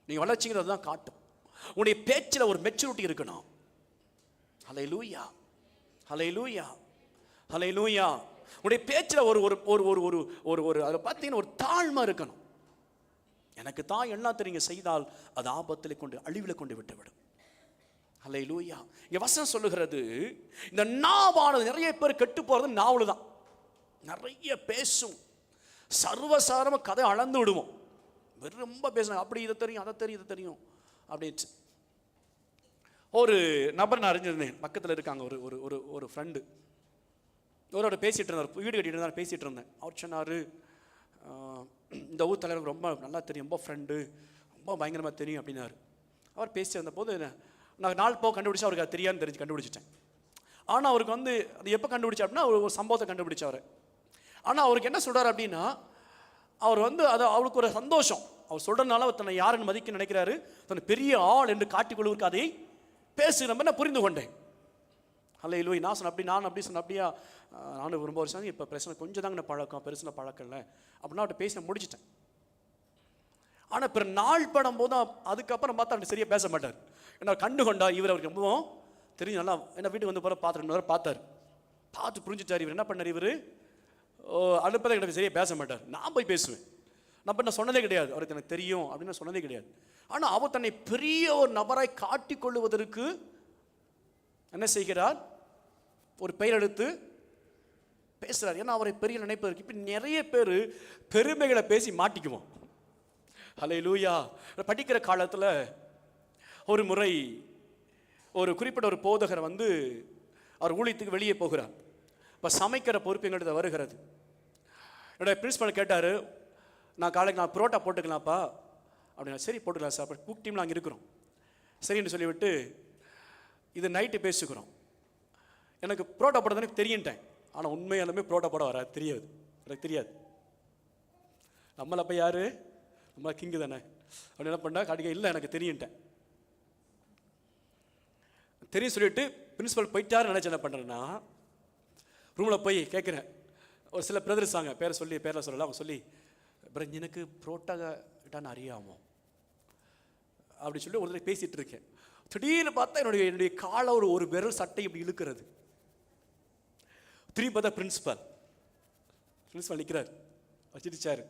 நீங்க வளர்ச்சிங்கிறது அதுதான் காட்டும். உங்களுடைய பேச்சில் ஒரு மெச்சூரிட்டி இருக்கணும். ஹல்லேலூயா, ஹல்லேலூயா, ஹல்லேலூயா. உங்களுடைய பேச்சில் ஒரு ஒரு ஒரு ஒரு ஒரு ஒரு அதை பார்த்தீங்கன்னா ஒரு தாழ்மை இருக்கணும். எனக்கு தான் எல்லாம் தெரியுங்க செய்தால் அது ஆபத்தில் கொண்டு அழிவில் கொண்டு விட்டுவிடும். ஹல்லேலூயா. இங்க வசனம் சொல்லுகிறது, இந்த நாவானது நிறைய பேர் கெட்டு போறது நாவல் தான். நிறைய பேசும், சர்வசாரமாக கதை அளந்து விடுவோம். ரொம்ப பேசுனாங்க, அப்படி இதை தெரியும் அதை தெரியும் இதை தெரியும் அப்படின்ட்டு. ஒரு நபர் நான் அறிஞ்சிருந்தேன், பக்கத்தில் இருக்காங்க ஒரு ஒரு ஒரு ஃப்ரெண்டு. அவரோட பேசிகிட்டு இருந்தார், வீடு கட்டிட்டு இருந்தார், பேசிகிட்டு இருந்தேன். அவர் சொன்னார், இந்த ஊர் தலைவருக்கு ரொம்ப நல்லா தெரியும், ரொம்ப ஃப்ரெண்டு, ரொம்ப பயங்கரமாக தெரியும் அப்படின்னாரு. அவர் பேசி வந்தபோது நான் நாள் போக கண்டுபிடிச்சா அவருக்கு அது தெரியாதுன்னு தெரிஞ்சு கண்டுபிடிச்சிட்டேன். ஆனால் அவருக்கு வந்து அது எப்போ கண்டுபிடிச்சா அப்படின்னா ஒரு சம்பவத்தை கண்டுபிடிச்சவர். ஆனால் அவருக்கு என்ன சொல்கிறார் அப்படின்னா, அவர் வந்து அது அவருக்கு ஒரு சந்தோஷம். அவர் சொல்கிறதுனால அவர் தன்னை யாருன்னு மதிக்க நினைக்கிறாரு, தன்னை பெரிய ஆள் என்று காட்டிக்கொள்வதற்கு அதை பேசுகிற மாதிரி நான் புரிந்து கொண்டேன். அல்லேலூயா. நான் சொன்னேன் அப்படி, நான் அப்படி சொன்னேன். அப்படியா, நானும் ரொம்ப வருஷம் இப்போ பிரச்சனை கொஞ்சம் தாங்க பழக்கம், பெருசுல பழக்கம் இல்லை அப்படின்னா அவர்கிட்ட பேசி நான் முடிச்சிட்டேன். ஆனால் இப்போ நாள் படம் போது அதுக்கப்புறம் பார்த்தா அப்படி சரியாக பேச மாட்டார். ஏன்னா கண்டு கொண்டா இவர் அவருக்கு ரொம்பவும் தெரியும் நல்லா. என்ன வீட்டுக்கு வந்து போகிற பார்த்துட்டு பார்த்தார், பார்த்து புரிஞ்சுட்டார். இவர் என்ன பண்ணார், இவர் அனுப்பதை எனக்கு சரியாக பேச மாட்டார். நான் போய் பேசுவேன். நான் சொன்னதே கிடையாது, அவருக்கு எனக்கு தெரியும் அப்படின்னு சொன்னதே கிடையாது. ஆனால் அவர் தன்னை பெரிய ஒரு நபராய் காட்டிக்கொள்வதற்கு என்ன செய்கிறார், ஒரு பெயர் எடுத்து பேசுகிறார். ஏன்னா அவரை பெரிய நினைப்பதற்கு. இப்போ நிறைய பேர் பெருமைகளை பேசி மாட்டிக்குவோம். அல்லேலூயா. படிக்கிற காலத்தில் ஒரு முறை ஒரு குறிப்பிட்ட ஒரு போதகர் வந்து அவர் ஊழியத்துக்கு வெளியே போகிறார். இப்போ சமைக்கிற பொறுப்பு எங்கள்கிட்ட வருகிறது. என்னோட பிரின்சிபல் கேட்டார், நான் காலைக்கு நான் புரோட்டா போட்டுக்கலாம்ப்பா அப்படின்னா. சரி போட்டுக்கலாம் சார். அப்போ குக் டீமில் அங்கே இருக்கிறோம். சரின்னு சொல்லிவிட்டு இது நைட்டு பேசிக்கிறோம். எனக்கு புரோட்டா போட எனக்கு தெரியுன்ட்டேன். ஆனால் உண்மையாலுமே புரோட்டா போட வராது, தெரியாது, எனக்கு தெரியாது. நம்மளை அப்போ யார், நம்மளை கிங்கு தானே. அப்படி என்ன பண்ணா காட்டிக்க, இல்லை எனக்கு தெரியுன்ட்டேன். தெரியும் சொல்லிவிட்டு பிரின்சிபல் போயிட்டாரு நினச்சி என்ன பண்ணுறேன்னா, ரூமில் போய் கேட்குறேன். ஒரு சில பிரதர்ஸ் வாங்க, பேரை சொல்லி பேரில் சொல்லலாம். அவங்க சொல்லி, பிரதர் எனக்கு புரோட்டா கிட்டான்னு அறியாமோ அப்படி சொல்லி ஒரு தடவை பேசிகிட்டு இருக்கேன். திடீர்னு பார்த்தா என்னுடைய காலை ஒரு விரல் சட்டை இப்படி இழுக்கிறது. திரும்பி பார்த்தா பிரின்சிபல் நிற்கிறார், வச்சிருச்சாரு.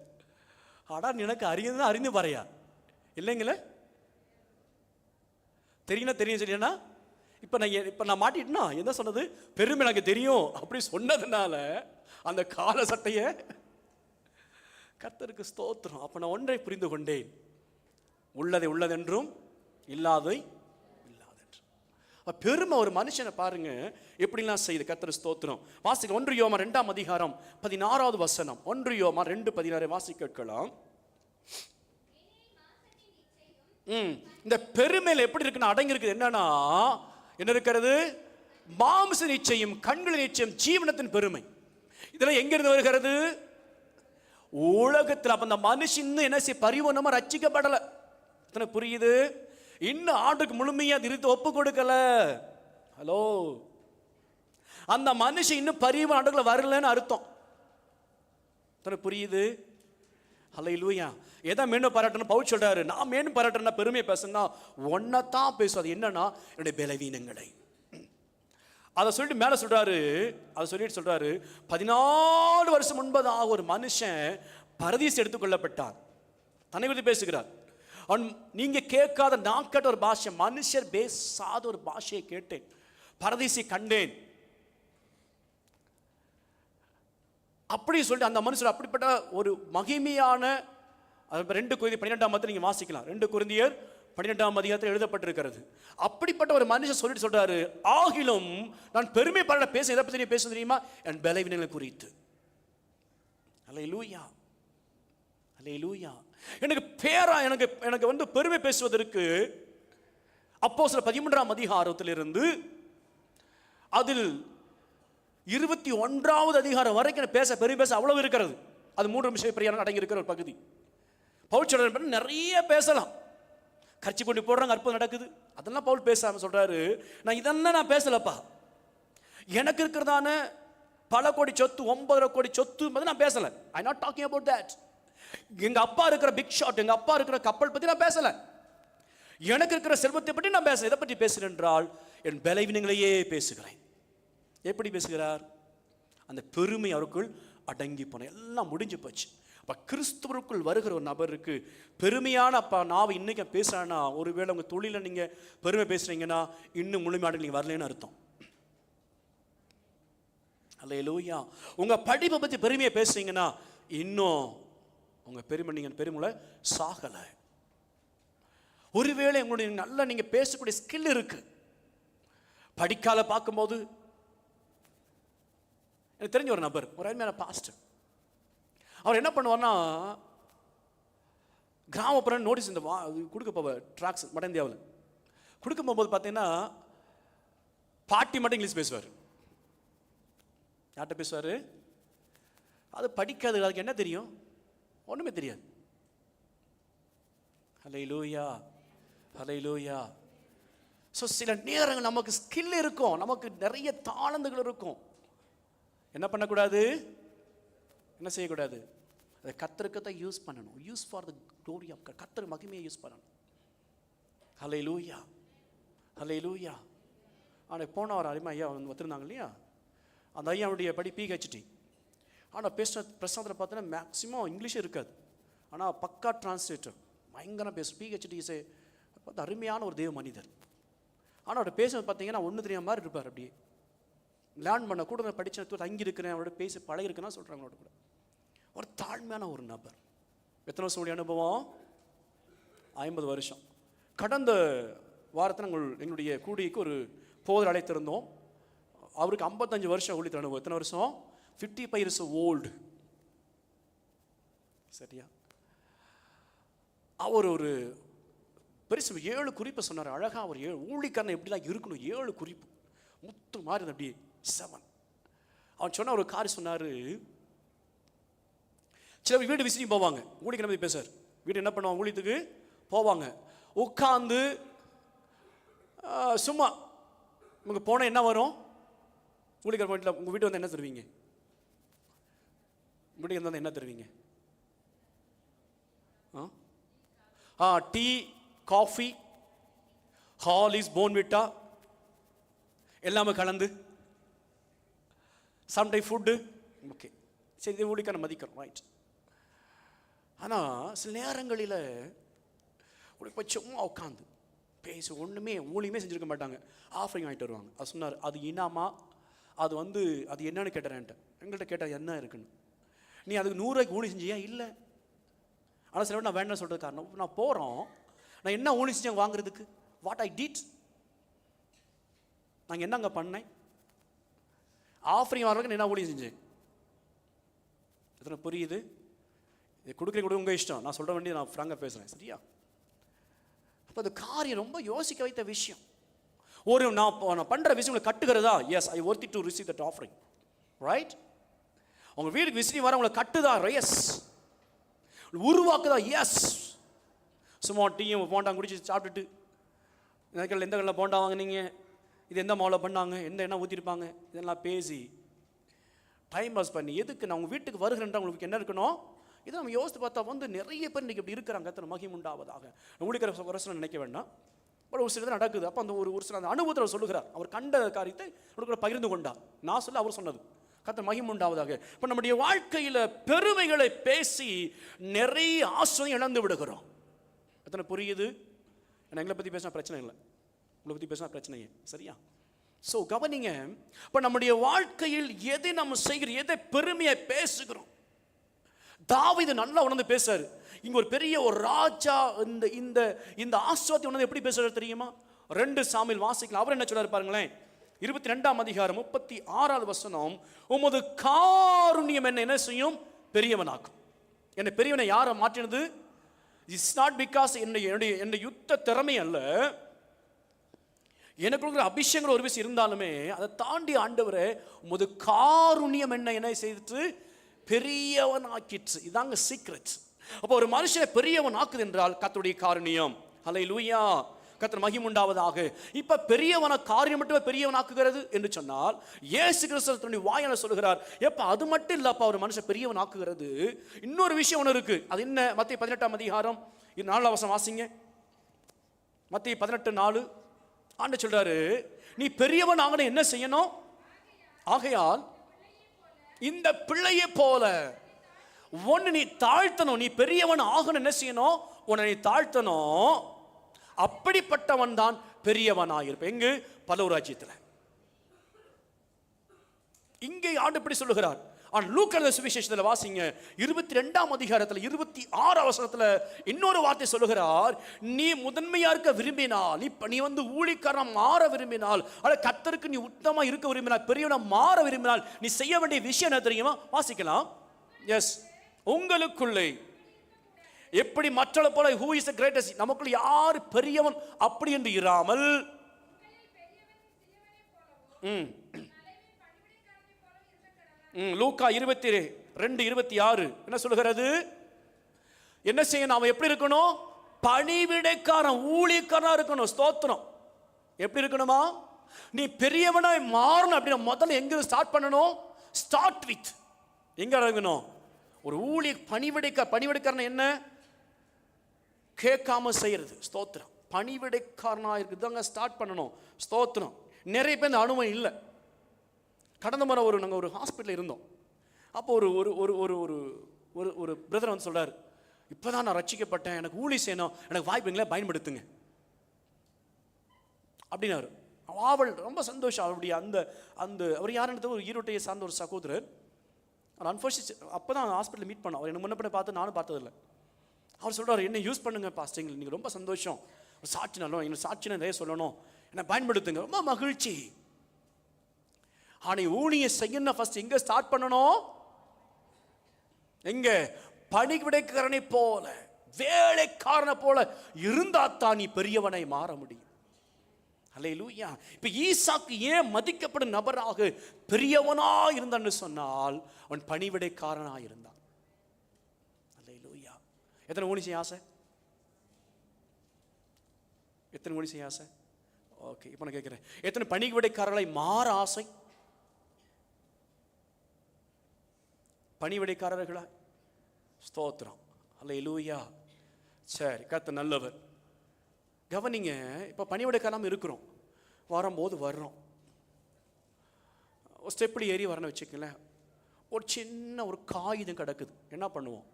ஆடா எனக்கு அறிந்து பாறையா இல்லைங்களே, தெரியும் சரியாண்ணா. இப்போ நான் மாட்டிட்டேன்னா என்ன சொன்னது, பெருமை எனக்கு தெரியும் அப்படி சொன்னதுனால அந்த கால சட்டையை கர்த்தருக்கு ஸ்தோத்திரம். அப்போ நான் ஒன்றை புரிந்து கொண்டேன், உள்ளதை உள்ளதென்றும் இல்லாதை இல்லாதென்றும். பெருமை ஒரு மனுஷனை பாருங்க எப்படிலாம் செய்யுது. கர்த்தர் ஸ்தோத்திரம். வாசிக்க 1 யோவான் 2ஆம் அதிகாரம் 16வது வசனம். 1 யோவான் 2:16 வாசிக்க கேட்கலாம். இந்த பெருமையில் எப்படி இருக்குன்னு அடங்கி இருக்குது. என்னன்னா என்ன இருக்கிறது, மாம்ச நிச்சயம், கண்களின் நிச்சயம், ஜீவனத்தின் பெருமை. இதெல்லாம் எங்கிருந்து வருகிறது, உலகத்தில். அப்ப அந்த மனுஷன் என்ன செய்ய, பரிபூர்ணமா ரட்சிக்கப்படலை. புரியுது, இன்னும் ஆண்டுக்கு முழுமையா திருத்தி ஒப்பு கொடுக்கல. ஹலோ, அந்த மனுஷன் இன்னும் பரிபூர்ண ஆண்டுக்குள்ள வரலன்னு அர்த்தம். புரியுது. அல்லேலூயா. எதை மேலும் பாராட்டணும், பவுல் சொல்றாரு, நான் மேலும் பாராட்டணும்னா பெருமையை பேசுனா ஒன்னதான் பேசும். அது என்னன்னா என்னுடைய பலவீனங்களை. அதை சொல்லிட்டு மேலே சொல்றாரு, அதை சொல்லிட்டு சொல்றாரு, 14 வருஷம் முன்பதாக ஒரு மனுஷன் பரதீசு எடுத்துக்கொள்ளப்பட்டார். தன்னை பற்றி பேசுகிறார். அவன் நீங்க கேட்காத, நான் கேட்ட ஒரு பாஷை, மனுஷர் பேசாத ஒரு பாஷையை கேட்டேன், பரதீசை கண்டேன் அப்படி சொல்லிட்டு அந்த மனுஷர் அப்படிப்பட்ட ஒரு மகிமையான 2 கொரிந்தியர் 12ஆம் நீங்க வாசிக்கலாம். 2 கொரிந்தியர் 12ஆம் அதிகாரத்தில் எழுதப்பட்டிருக்கிறது. அப்படிப்பட்ட ஒரு மனுஷன் சொல்லிட்டு சொல்றாரு, ஆகிலும் நான் பெருமை பாராட்ட பேச, எதை பற்றி பேச தெரியுமா, என் பலவீனங்களை குறித்து. அல்லேலூயா, அல்லேலூயா. எனக்கு பேரா எனக்கு வந்து பெருமை பேசுவதற்கு அப்போஸ்தலர் 13ஆம் அதிகாரத்திலிருந்து அதில் 21வது அதிகாரம் வரைக்கும் பெருமை பேச அவ்வளவு இருக்கிறது. அது 3 நிமிஷம் பிரியாணம் அடங்கி இருக்கிற ஒரு பகுதி. பவுல் சொல்றாரு, நிறைய பேசலாம், கட்சி கொண்டு போடுறாங்க, அற்புதம் நடக்குது, அதெல்லாம் பவுல் பேசாம சொல்றாரு, நான் இதெல்லாம் நான் பேசலப்பா, எனக்கு இருக்கிறதான பல கோடி சொத்து, 9 கோடி சொத்து நான் பேசல. I not talking about that. எங்க அப்பா இருக்கிற பிக் ஷாட், எங்க அப்பா இருக்கிற கப்பல் பத்தி நான் பேசல. எனக்கு இருக்கிற செல்வத்தை பற்றி நான் பேச. எதை பற்றி பேசுகிறேன் என்றால், என் பலவீனங்களையே பேசுகிறேன். எப்படி பேசுகிறார், அந்த பெருமை அவருக்குள் அடங்கி போன, எல்லாம் முடிஞ்சு போச்சு. அப்ப கிறிஸ்துவுக்குள் வருகிற ஒரு நபருக்கு பெருமையான, அப்பா நான் இன்னைக்கு பேசுறேன்னா, ஒருவேளை உங்க தொழில நீங்க பெருமை பேசுறீங்கன்னா இன்னும் முழுமையாக நீங்க வரலன்னு அர்த்தம். அல்லேலூயா. உங்க படிப்பை பத்தி பெருமையை பேசுறீங்கன்னா இன்னும் உங்க பெருமை, நீங்க பெருமையில சாகல. ஒருவேளை உங்களுடைய நல்ல நீங்க பேசக்கூடிய ஸ்கில் இருக்கு, படிக்கால பார்க்கும்போது. எனக்கு தெரிஞ்ச ஒரு நபர், ஒரு அருமையான பாஸ்டர். அவர் என்ன பண்ணுவார்னா, கிராமப்புற நோட்டீஸ் இந்த கொடுக்க போவார், ட்ராக்ஸ் வட இந்தியாவில் கொடுக்க போகும்போது பார்த்தீங்கன்னா பாட்டி மட்டும் இங்கிலீஷ் பேசுவார். யார்கிட்ட பேசுவார், அது படிக்காது, அதுக்கு என்ன தெரியும், ஒன்றுமே தெரியாது. ஹல்லேலூயா, ஹல்லேலூயா. ஸோ சில நேரங்கள் நமக்கு ஸ்கில் இருக்கும், நமக்கு நிறைய தாளந்துகள் இருக்கும். என்ன பண்ணக்கூடாது? என்ன செய்யக்கூடாது? அதை கர்த்தருக்கு தான் யூஸ் பண்ணணும். Use for the glory of God. கர்த்தர் மகிமையை யூஸ் பண்ணணும். ஹல்லேலூயா, ஹல்லேலூயா. ஆனால் போன ஒரு அருமை ஐயா வந்திருந்தாங்க இல்லையா, அந்த ஐயாவுடைய படி PhD. ஆனால் பிரசாந்தில் பார்த்தோன்னா மேக்ஸிமம் இங்கிலீஷே இருக்காது, ஆனால் பக்கா டிரான்ஸ்லேட்டர், பயங்கரம் பேச. PhD இசை பார்த்து அருமையான ஒரு தெய்வ மனிதர். ஆனால் அவரோட பேசுறது பார்த்தீங்கன்னா ஒன்று தெரியாத மாதிரி இருப்பார். அப்படியே லேர்ன் பண்ண கூட படித்த தங்கி இருக்கிறேன், அவரோட பேசி பழகிருக்குன்னா சொல்கிறாங்க. அவரோட கூட ஒரு தாழ்மையான ஒரு நபர். எத்தனை வருஷம் அனுபவம்? 50 வருஷம். கடந்த வாரத்தில் எங்களுடைய கூடிக்கு ஒரு போதர் அழைத்திருந்தோம். அவருக்கு 55 வருஷம் ஊழியர் அனுபவம். எத்தனை வருஷம்? 55 years old. சரியா? அவர் ஒரு பெருசு 7 குறிப்பை சொன்னார். அழகாக அவர் 7 ஊழிக்காரன் எப்படிலாம் இருக்கணும் 7 குறிப்பு முத்து மாதிரி அப்படியே 7. அவன் சொன்ன ஒரு காரியம் சொன்னார். சில வீடு விசிட்டிங் போவாங்க, ஊழிக்கிற மாதிரி பேசுவார். வீடு என்ன பண்ணுவாங்க? ஊழியத்துக்கு போவாங்க, உட்காந்து சும்மா உங்க போனால் என்ன வரும்? ஊழிக்கிற வீட்டில் உங்கள் வீட்டு வந்து என்ன தருவீங்க? வீட்டுக்கு இருந்தால் என்ன தருவீங்க? டீ, காஃபி, ஹார்லிக்ஸ், போர்ன்விட்டா எல்லாமே கலந்து, சம்டைம் ஃபுட்டு. ஓகே, சரி, இது ஊழிக்கான மதிக்கிறோம், ரைட். ஆனால் சில நேரங்களில் சும்மா உட்காந்து பேசி ஒன்றுமே ஊழியுமே செஞ்சுருக்க மாட்டாங்க, ஆஃபரிங் ஆகிட்டு வருவாங்க. அது சொன்னார், அது இனாமா, அது அது என்னன்னு கேட்டாரன்ட்ட. எங்கள்கிட்ட கேட்டால் என்ன இருக்குன்னு. நீ அதுக்கு 100 ரூபாய்க்கு ஊழி செஞ்சியா? இல்லை. ஆனால் சில நான் வேண்டாம் சொல்கிறது காரணம், நான் போகிறோம், நான் என்ன ஊழி செஞ்சேன் வாங்குறதுக்கு? What I did? நாங்கள் என்னங்க பண்ணேன்? ஆஃபரிங் வாங்குறதுக்கு என்ன ஊழி செஞ்சேன்? எத்தனை புரியுது? இது கொடுக்க உங்கள் இஷ்டம், நான் சொல்கிற வேண்டியது நான் ஃப்ராங்காக பேசுகிறேன், சரியா? அப்போ அந்த காரியம் ரொம்ப யோசிக்க வைத்த விஷயம். ஒரு நான் பண்ணுற விஷயங்களை கட்டுகிறதா? Yes, I worth to receive that offering, right? உங்கள் வீட்டுக்கு விசிட்டிங் வர உங்களை கட்டுதா? எஸ். உருவாக்குதா? எஸ். சும்மா டீயும் போண்டா குடிச்சு சாப்பிட்டுட்டு எந்த கடையில் போண்டா வாங்கினீங்க, இது எந்த மாவில் பண்ணாங்க, எந்த எண்ணெய் ஊற்றிருப்பாங்க, இதெல்லாம் பேசி டைம் பாஸ் பண்ணி எதுக்கு நான் உங்கள் வீட்டுக்கு வருகிறேன்டா? உங்களுக்கு என்ன இருக்கணும்? இதை நம்ம யோசித்து பார்த்தா நிறைய பேர் இன்றைக்கி இப்படி இருக்கிறாங்க. அத்தனை மகிமை உண்டாவதாக. ஊழிக்கிற வருஷம் நினைக்க வேண்டாம், பட் ஒரு சில நடக்குது. அப்போ ஒரு சில அந்த அனுபவத்தில் சொல்லுகிறார். அவர் கண்ட காரியத்தை கூட பகிர்ந்து கொண்டார். நான் சொல்ல அவர் சொன்னது கர்த்தர் மகிமை உண்டாவதாக. இப்போ நம்முடைய வாழ்க்கையில் பெருமைகளை பேசி நிறைய ஆசையை இழந்து விடுகிறோம். எத்தனை புரியுது? ஏன்னா எங்களை பற்றி பேசினா பிரச்சனை இல்லை, உங்களை பற்றி பேசினா பிரச்சனையே, சரியா? ஸோ கவனிங்க, இப்போ நம்முடைய வாழ்க்கையில் எதை நம்ம செய்கிறோம், எதை பெருமையை பேசுகிறோம். தாவீது நல்லா உணர்ந்து பேசாரு. இங்க ஒரு பெரிய ஒரு ராஜா இந்த இந்த இந்த ஆசீர்வாதத்தை உணர்ந்து எப்படி பேசுறாரு தெரியுமா? 2 சாமுவேல் வாசிக்கலாம். அவர் என்ன சொல்றாரு பாருங்களேன். 22ஆம் அதிகாரம் 36வது வசனம். உமது காருண்யம் என்ன செய்யும்? பெரியவனாக்கும். என்னை பெரியவனை யாரை மாற்றினது? இட்ஸ் நாட் பிகாஸ் என்னுடைய யுத்த திறமை அல்ல, எனக்கு இருக்கிற அபிஷேகங்கள் ஒரு விஷயம் இருந்தாலுமே அதை தாண்டி ஆண்டவரே உமது காருண்யம் என்ன செய்து பெரியவன் ஆக்கிற்று. இதாங்க சீக்ரெட். அப்போ ஒரு மனுஷனை பெரியவன் ஆக்குது என்றால் கர்த்தருடைய காருண்யம். ஹல்லேலூயா, கர்த்தர் மகிமை உண்டாவதாக. இப்ப பெரியவன காரியம் மட்டுமே பெரியவன் ஆக்குகிறது என்று சொன்னால் இயேசு கிறிஸ்து தன்னுடைய வாயால சொல்கிறார், எப்ப அது மட்டும் இல்லப்பா ஒரு மனுஷன் பெரியவன் ஆக்குகிறது, இன்னொரு விஷயம் ஒன்று இருக்கு. அது என்ன? மத்தேயு 18ஆம் அதிகாரம் 4ஆம் வசனம் வாசிங்க. மத்தேயு 18:4 ஆண்டவர் சொல்றாரு, நீ பெரியவன் ஆகணும் என்ன செய்யணும்? ஆகையால் இந்த பிள்ளையை போல ஒன்னு நீ தாழ்த்தணும். நீ பெரியவன் ஆகணும் என்ன செய்யணும்? உன்னை நீ தாழ்த்தணும். அப்படிப்பட்டவன் தான் பெரியவனாயிருப்ப. எங்கு? பரலோகராஜ்யத்தில். இங்கே ஆண்டு இப்படி சொல்லுகிறார். லூக்கா சுவிசேஷத்தில் வாசிங்க 22ஆம் அதிகாரத்தில் 26ஆம் வசனத்தில் இன்னொரு வார்த்தை சொல்லுகிறார். நீ முதன்மையா இருக்க விரும்பினால், நீ ஊழியக்காரனா மாற விரும்பினால், அல்ல கர்த்தருக்கு நீ உத்தமமா இருக்க விரும்பினால், பெரியவனா மாற விரும்பினால் நீ செய்ய வேண்டிய விஷயம் என்ன தெரியுமா? வாசிக்கலாம். எஸ், உங்களுக்குள்ளே எப்படி மற்றவளை போல who is the greatest, நமக்குள்ள யார் பெரியவன் அப்படி என்று இராமல் லூக்கா 22:26 என்ன சொல்லுகிறது? என்ன செய்யணும்? அவன் எப்படி இருக்கணும்? பணிவிடைக்காரன், ஊழியக்காரனா இருக்கணும். ஸ்தோத்திரம். எப்படி இருக்கணுமா? நீ பெரியவனாய் மாறணும் அப்படின்னா முதல்ல எங்க ஸ்டார்ட் பண்ணணும்? ஸ்டார்ட் வித் எங்க இறங்கணும்? ஒரு ஊழிய பணிவிடைக்காரன் என்ன? கேட்காம செய்யறது. ஸ்தோத்திரம். பணிவிடைக்காரனா இருக்குதாங்க ஸ்டார்ட் பண்ணணும். ஸ்தோத்திரம். நிறைய பேர் இந்த அனுபவம் இல்லை. கடந்த முறை நாங்கள் ஒரு ஹாஸ்பிட்டல் இருந்தோம். அப்போ ஒரு ஒரு ஒரு ஒரு ஒரு ஒரு பிரதர் வந்து சொல்றாரு, இப்போதான் நான் ரட்சிக்கப்பட்டேன், எனக்கு ஊழி செய்யணும், எனக்கு வாய்ப்புங்களே பயன்படுத்துங்க அப்படின்னாரு. அவள் ரொம்ப சந்தோஷம். அவருடைய அந்த அந்த அவர் யாருன்றது ஒரு ஈரோட்டையை சார்ந்த ஒரு சகோதரர். அன்ஃபார்ச்சுனேட் அப்போ தான் ஹாஸ்பிட்டலில் மீட் பண்ணோம். அவர் என்ன முன்ன பார்த்து நானும் பார்த்ததில்லை. அவர் சொல்கிறார், என்ன யூஸ் பண்ணுங்க பாஸ்டிங், நீங்கள் ரொம்ப சந்தோஷம், ஒரு சாட்சி நல்லோம், எங்களுக்கு சாட்சி நிறைய சொல்லணும், என்ன பயன்படுத்துங்க. ரொம்ப மகிழ்ச்சி. ஆனால் ஊழியை செய்யணும் ஃபர்ஸ்ட் எங்கே ஸ்டார்ட் பண்ணணும்? எங்க? பணிவிடைக்காரனை போல, வேலைக்காரனை போல இருந்தாத்தான் நீ பெரியவனை மாற முடியும். அல்லேலூயா. இப்ப ஈசாக்கு ஏன் மதிக்கப்படும் நபராக பெரியவனா இருந்தான்னு சொன்னால் அவன் பணிவிடைக்காரனா இருந்தான். அல்லேலூயா. எத்தனை ஊழி செய்ய ஆசை? எத்தனை ஊழி செய்ய ஆசை? ஓகே, இப்போ நான் கேட்கிறேன், எத்தனை பணிவிடைக்காரர்களை மாற ஆசை? பணிவிடைக்காரர்களா? ஸ்தோத்திரம். அல்லேலூயா. சரி, கர்த்தர் நல்லவர். கவனிங்க, இப்போ பணிவிடைக்காரமாக இருக்கிறோம், வரும்போது வர்றோம், ஒரு ஸ்டெப்பில் ஏறி வரணும் வச்சுக்கங்களேன், ஒரு சின்ன ஒரு காகிதம் கிடக்குது, என்ன பண்ணுவோம்?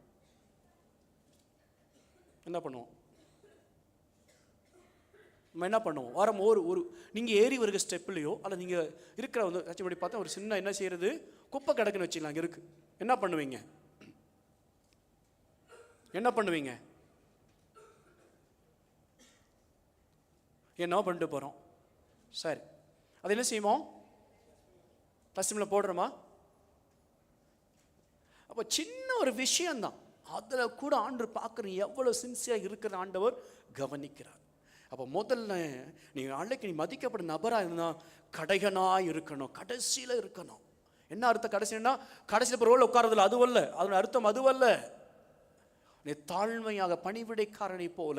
என்ன பண்ணுவோம்? நம்ம என்ன பண்ணுவோம்? வரும்போது ஒரு நீங்கள் ஏறி வருகிற ஸ்டெப்லையோ அல்ல நீங்கள் இருக்கிற வந்து இப்படி பார்த்தா ஒரு சின்ன என்ன செய்யறது, குப்பை கிடக்குன்னு வச்சுக்கலாம், அங்கே இருக்குது, என்ன பண்ணுவீங்க? என்ன பண்ணுவீங்க? என்ன பண்ணிட்டு போகிறோம்? சரி, அது என்ன செய்வோம்? டஸ்ட்பின்ல போடுறோமா? அப்போ சின்ன ஒரு விஷயம்தான், அதில் கூட ஆண்டவர் பார்க்குற எவ்வளோ சின்சியராக இருக்கிற ஆண்டவர் கவனிக்கிறார். அப்போ முதல்ல நீங்கள் அன்னைக்கு நீ மதிக்கப்பட்ட நபராக இருந்தால் கடைகனாக இருக்கணும், கடைசியில் இருக்கணும். என்ன அர்த்தம் கடைசினா? கடைசியில் இப்போ ரோல் உட்காரதில்ல, அதுவல்ல, அதோட அர்த்தம் அதுவல்ல. நீ தாழ்மையாக பணிவிடைக்காரனை போல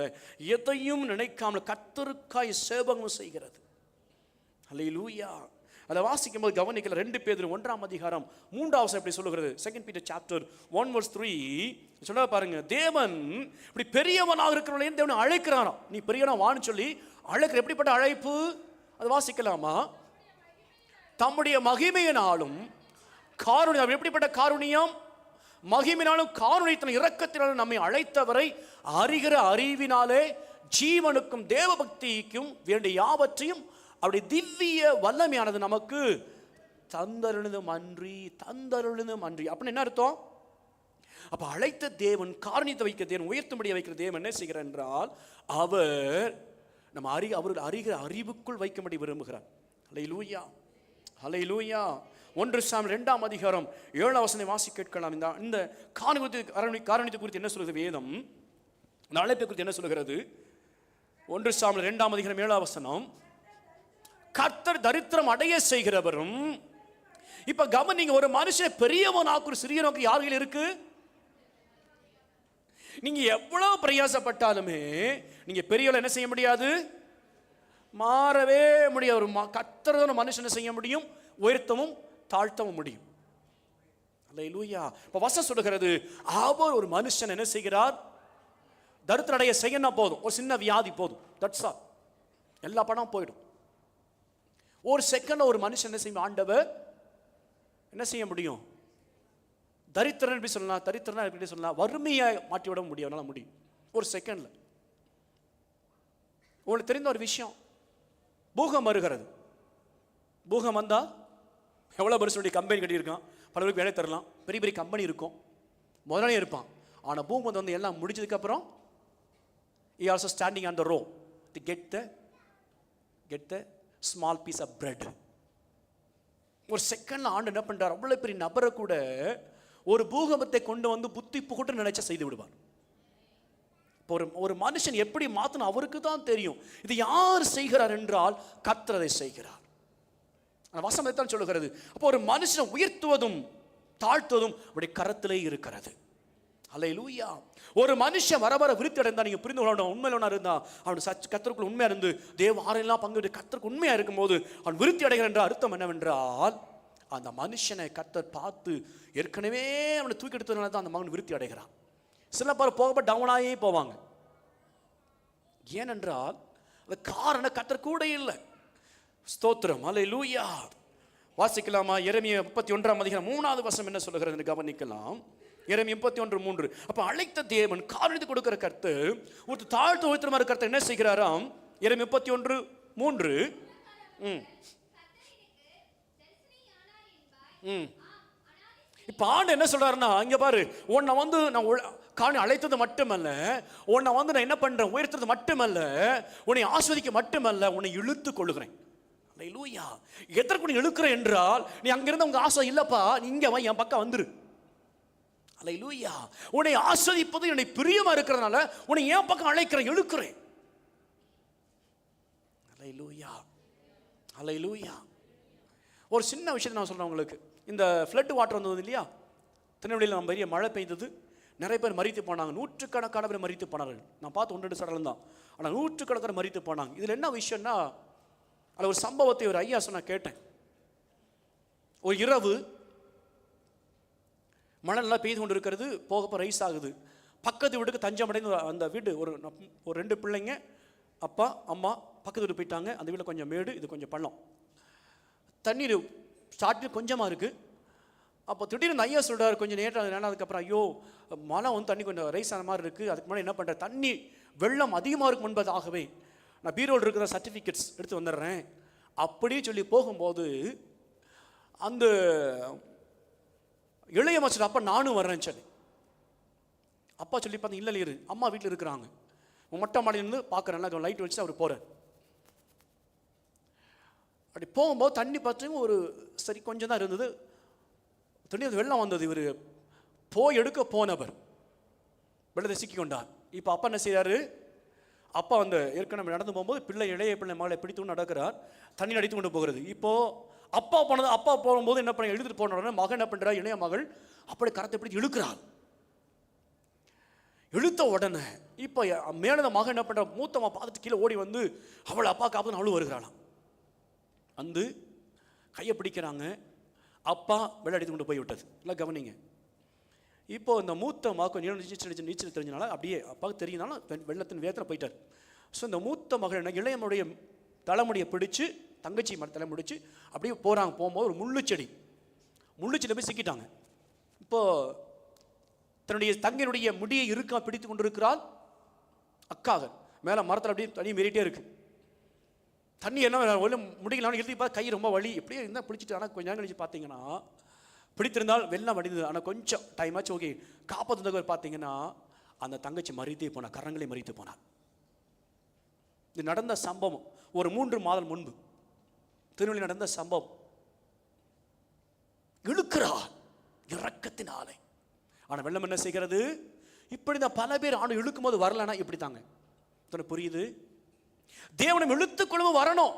எதையும் நினைக்காமல் கர்த்தருக்காய் சேவகம் செய்கிறது. அல்லேலூயா. அதை வாசிக்கும் போது கவனிக்கல. 2 பேதுரு 1 3 எப்படி சொல்லுகிறது? 2 Peter chapter 1:3 சொல்ல பாருங்க. தேவன் இப்படி பெரியவனாக இருக்கிறவனையும் தேவன் அழைக்கிறாராம். நீ பெரியவனா வான்னு சொல்லி அழைக்கிற. எப்படிப்பட்ட அழைப்பு? அதை வாசிக்கலாமா? தம்முடைய மகிமையினாலும் காருண்யம். எப்படிப்பட்ட காருண்யம்? மகிமையினாலும் காருண்யத்தின் இரக்கத்தினாலும் நம்மை அழைத்தவரை அறிகிற அறிவினாலே ஜீவனுக்கும் தேவ பக்திக்கும் வேண்டிய யாவற்றையும் அவருடைய திவ்ய வல்லமையானது நமக்கு தந்தருளும் அன்றி. அப்படின்னு என்ன அர்த்தம்? அப்ப அழைத்த தேவன், காரணியத்தை வைக்க தேவன், உயர்த்தும்படியை வைக்கிற தேவன் என்ன செய்கிறார் என்றால், அவர் நம்ம அவர்கள் அறிகிற அறிவுக்குள் வைக்கும்படி விரும்புகிறார். அல்லேலூயா, அல்லேலூயா. 1 சாமுவேல் 2 7 வாசி கேட்கலாம். இந்த காரணியத்தை குறித்து என்ன சொல்கிறது வேதம்? இந்த அழைப்பை குறித்து என்ன சொல்கிறது? 1 சாமுவேல் 2 7 கர்த்தர் தரித்திரம் அடைய செய்கிறவரும். இப்ப கவனிங்க, ஒரு மனுஷன் பெரியவனாக்கு ஒரு சிறியவனுக்கு யார்கள் இருக்கு? நீங்க எவ்வளவு பிரயாசப்பட்டாலுமே நீங்க பெரியவளை என்ன செய்ய முடியாது? மாறவே முடியாது. ஒரு கர்த்தர் மனுஷனை செய்ய முடியும், உயர்த்தவும் தாழ்த்தவும் முடியும். அல்லேலூயா. இப்ப வசனம் சொல்லுகிறது, அவர் ஒரு மனுஷன் என்ன செய்கிறார்? தரித்திரம் அடைய செய்யணும் போதும், ஒரு சின்ன வியாதி போதும், தட்ஸ் ஆல், எல்லா பணம் போயிடும். ஒரு செகண்ட் ஒரு மனுஷன் என்ன செய்யும்? ஆண்டவர் என்ன செய்ய முடியும்? தரித்திரன் எப்படி சொல்லலாம்? தரித்திரனா எப்படி சொல்லலாம்? வறுமையை மாற்றிவிட முடியும், முடியும் ஒரு செகண்ட்ல. உங்களுக்கு தெரிந்த ஒரு விஷயம், பூகம் வருகிறது. பூகம் வந்தா எவ்வளவு வருஷம் கம்பெனி கட்டியிருக்கான், பல பேருக்கு வேலை தரலாம், பெரிய பெரிய கம்பெனி இருக்கும், முதலாளி இருப்பான். ஆனால் பூகம் வந்து எல்லாம் முடிஞ்சதுக்கு அப்புறம் he also standing on the row to get the small piece of bread. ஒரு செகண்ட்ல ஆண்டு என்ன பண்றார்? அவ்வளவு பெரிய நபரை கூட ஒரு பூகம்பத்தை கொண்டு வந்து புத்தி புகட்டு நினைச்ச செய்து விடுவார். ஒரு மனுஷன் எப்படி மாத்தணும் அவருக்கு தான் தெரியும். இது யார் செய்கிறார் என்றால் கர்த்தர் அதை செய்கிறார். வசனம் தான் சொல்லுகிறது. அப்போ ஒரு மனுஷனை உயர்த்துவதும் தாழ்த்துவதும் அவருடைய கரத்திலே இருக்கிறது. அல்லேலூயா. ஒரு மனுஷன் வர வர விருத்தி அடைந்தா நீங்க புரிந்து கொள்ள, உண்மையில இருந்தா அவன் கர்த்தருக்குள் உண்மையா இருந்து தேவ ஆரெல்லாம் பங்கு கர்த்தருக்கு உண்மையா இருக்கும்போது அவன் விருத்தி அடைகிற என்ற அர்த்தம் என்னவென்றால், அந்த மனுஷனை கர்த்தர் பார்த்து ஏற்கனவே அவனை தூக்கி எடுத்ததுனால தான் அந்த மகன் விருத்தி அடைகிறான். சில பேர் போக டவுனாயே போவாங்க. ஏனென்றால் அந்த காரணம் கர்த்தர் கூட இல்லை. ஸ்தோத்திரம், அல்லேலூயா. வாசிக்கலாமா? எரேமியா 31 3வது வசனம் என்ன சொல்லுகிறது கவனிக்கலாம். எரேமியா 31:3. அப்ப அழைத்த தேவன் காரணத்தை கொடுக்கிற கர்த்தர் ஒரு தாழ்த்து உயர்த்துற மாதிரி கர்த்தர் என்ன செய்கிறாராம்? எரேமியா 31:3. இப்ப ஆண்டு என்ன சொல்றாருன்னா, இங்க பாரு, உன்னை வந்து நான் அழைத்தது மட்டுமல்ல, உன்னை வந்து நான் என்ன பண்றேன், உயர்த்தது மட்டுமல்ல, உன்னை ஆஸ்வதிக்க மட்டுமல்ல, உன்னை இழுத்து கொள்ளுகிறேன். அல்லேலூயா. எதற்கு நீ இழுக்கிற என்றால், நீ அங்கிருந்து உங்க ஆசை இல்லப்பா, நீ இங்க வா, என் பக்கம் வந்துரு. அல்லேலூயா. உன்னை ஆஸ்வதிப்பது என்னை பிரியமா இருக்கிறதுனால உன்னை என் பக்கம் அழைக்கிறேன், இழுக்கிறேன். அல்லேலூயா, அல்லேலூயா. ஒரு சின்ன விஷயத்தை நான் சொல்றேன் உங்களுக்கு. இந்த ஃப்ளட் வாட்டர் வந்தது இல்லையா, திருநெல்வேலியில் நம்ம பெரிய மழை பெய்தது, நிறைய பேர் மரித்து போனாங்க. 100கணக்கான பேர் மரித்து போனார்கள். நான் பார்த்து 1-2 சடலம் தான், ஆனால் 100கணக்கான மரித்து போனாங்க. இதில் என்ன விஷயம்னா, அதில் ஒரு சம்பவத்தை ஒரு ஐயா சொன்ன கேட்டேன். ஒரு இரவு மழை நல்லா பெய்து கொண்டு இருக்கிறது, போகப்போ ரைஸ் ஆகுது. பக்கத்து வீட்டுக்கு தஞ்சம் அடைந்து அந்த வீடு ஒரு 2 பிள்ளைங்க, அப்பா அம்மா பக்கத்து வீடு போயிட்டாங்க. அந்த வீட்டில் கொஞ்சம் மேடு, இது கொஞ்சம் பள்ளம், தண்ணீர் ஸ்டார்டிங் கொஞ்சமாக இருக்குது. அப்போ திடீர்னு ஐயா சொல்கிறார், கொஞ்சம் நேரம் அதுக்கப்புறம், ஐயோ மழை வந்து தண்ணி கொஞ்சம் ரைஸ் ஆன மாதிரி இருக்குது, அதுக்கு முன்னாடி என்ன பண்ணுறேன், தண்ணி வெள்ளம் அதிகமாக இருக்கும் என்பதாகவே நான் பீரோடு இருக்கிற சர்டிஃபிகேட்ஸ் எடுத்து வந்துடுறேன் அப்படியே சொல்லி போகும்போது, அந்த இளைய மச்சர் அப்பா நானும் வர்றேன்னு சொல்லி அப்பா சொல்லி பார்த்தா, இல்லை இரு, அம்மா வீட்டில் இருக்கிறாங்க, மொட்டை மாடியிலிருந்து பார்க்குறேன், லைட் வச்சு அவர் போகிறார். அப்படி போகும்போது தண்ணி பார்த்து ஒரு சரி கொஞ்சம் தான் இருந்தது, திடீர்னு வெள்ளம் வந்தது. இவர் போய் எடுக்க போனவர் வெள்ளத்தை சிக்கி கொண்டார். இப்போ அப்பா என்ன செய்கிறாரு, அப்பா வந்து ஏற்கனவே நடந்து போகும்போது பிள்ளை, இளைய பிள்ளை மகளை பிடித்து நடக்கிறார், தண்ணி அடித்து கொண்டு போகிறது. இப்போது அப்பா போனது, அப்பா போகும்போது என்ன பண்ண, எழுதிட்டு போன உடனே மகன் என்ன பண்ணுறா, இளைய மகள் அப்படி கரத்தை பிடித்து இழுக்கிறாள். இழுத்த உடனே இப்போ மேலே மகன் என்ன பண்ணுற, மூத்தம்மா பார்த்துட்டு கீழே ஓடி வந்து அவளை அப்பா காப்பாற்று அவளும் வருகிறாளாம். வந்து கையை பிடிக்கிறாங்க. அப்பா வெள்ளம் அடித்து கொண்டு போய் விட்டது. இல்லை கவனிங்க. இப்போ இந்த மூத்த மகன் நீச்சல் தெரிஞ்சனால, அப்படியே அப்பாவுக்கு தெரியுனாலும் வெள்ளத்தின் வேகத்தில் போயிட்டார். ஸோ இந்த மூத்த மகள் என்ன, இளையமுடைய தலைமுடியை பிடிச்சு, தங்கச்சி தலை முடிச்சு அப்படியே போகிறாங்க. போகும்போது ஒரு முள்ளுச்செடி போய் சிக்கிட்டாங்க. இப்போது தன்னுடைய தங்கையினுடைய முடியை இருக்க பிடித்து கொண்டு இருக்கிறாள் அக்காக. மேலே மரத்தில் அப்படியே தண்ணி மீறிட்டே இருக்கு. தண்ணி என்ன முடியலாம் எழுதி பார்த்து கை ரொம்ப வலி, எப்படியே இருந்தால் பிடிச்சிட்டு. ஆனால் கொஞ்சம் நேரம் கழிச்சு பார்த்தீங்கன்னா பிடித்திருந்தால் வெள்ளம் வடிந்தது. ஆனால் கொஞ்சம் டைம் ஆச்சு, ஓகே காப்பாற்றுந்தவர் பார்த்தீங்கன்னா அந்த தங்கச்சி மறித்தே போனார், கரங்களை மறித்து போனார். இது நடந்த சம்பவம் ஒரு 3 மாதம் முன்பு திருநெல்வேலி நடந்த சம்பவம். இழுக்கிறார் இரக்கத்தினாலே. ஆனால் வெள்ளம் என்ன செய்கிறது, இப்படி தான் பல பேர் ஆணும் இழுக்கும் போது வரலன்னா இப்படி தாங்க. புரியுது? தேவனை இழுத்துக் கொள்ளும் வரணும்.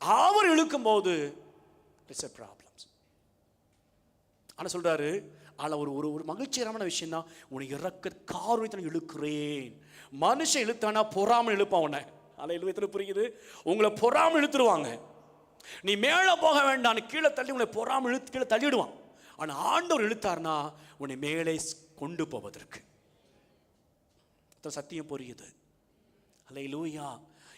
அவர் இழுக்கும் போது ப்ராப்ளம்ஸ். ஆனா சொல்றாரு, ஆனா ஒரு ஒரு மகிழ்ச்சிகரமான விஷயம் தான், உன்னை இறக்க காரணத்தை இழுக்கிறேன். மனுஷன் இழுத்தானா பொறாமல் இழுப்பான் உன்னை. அல்லேலூயா. புரியுது? உங்களை பொறாமல் இழுத்துருவாங்க. நீ மேலே போக வேண்டாம், கீழே தள்ளி உன்னை பொறாமல் இழுத்து கீழே தள்ளிடுவான். ஆனா ஆண்டவர் இழுத்தார்னா உன்னை மேலே கொண்டு போவதற்கு. சத்தியம் புரியுது? அல்லேலூயா.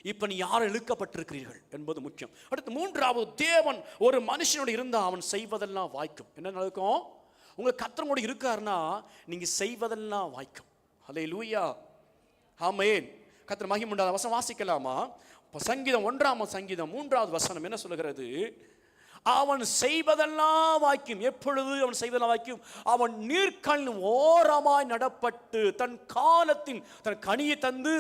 இப்ப நீ யார் இழுக்கப்பட்டிருக்கிறீர்கள் என்பது முக்கியம். அடுத்து 3வது, தேவன் ஒரு மனுஷனோடு இருந்தா அவன் செய்வதெல்லாம் வாய்க்கும். என்ன நடக்கும்? உங்களுக்கு கர்த்தரோடு இருக்காருன்னா நீங்க செய்வதெல்லாம் வாய்க்கும். அல்லேலூயா. ஆமென். கர்த்தர் மகிமை உண்டாத வசனம் வாசிக்கலாமா? சங்கீதம் 1ஆம் சங்கீதம் 3வது வசனம் என்ன சொல்லுகிறது? அவன் செய்வதெல்லாம் வாய்க்கும். எப்பொழுது அவன் செய்வதெல்லாம் வாய்க்கும்? அவன் நீர்க்காலின் ஓரமாய் நடப்பட்டு தன் காலத்தின் தன் கனியை தந்து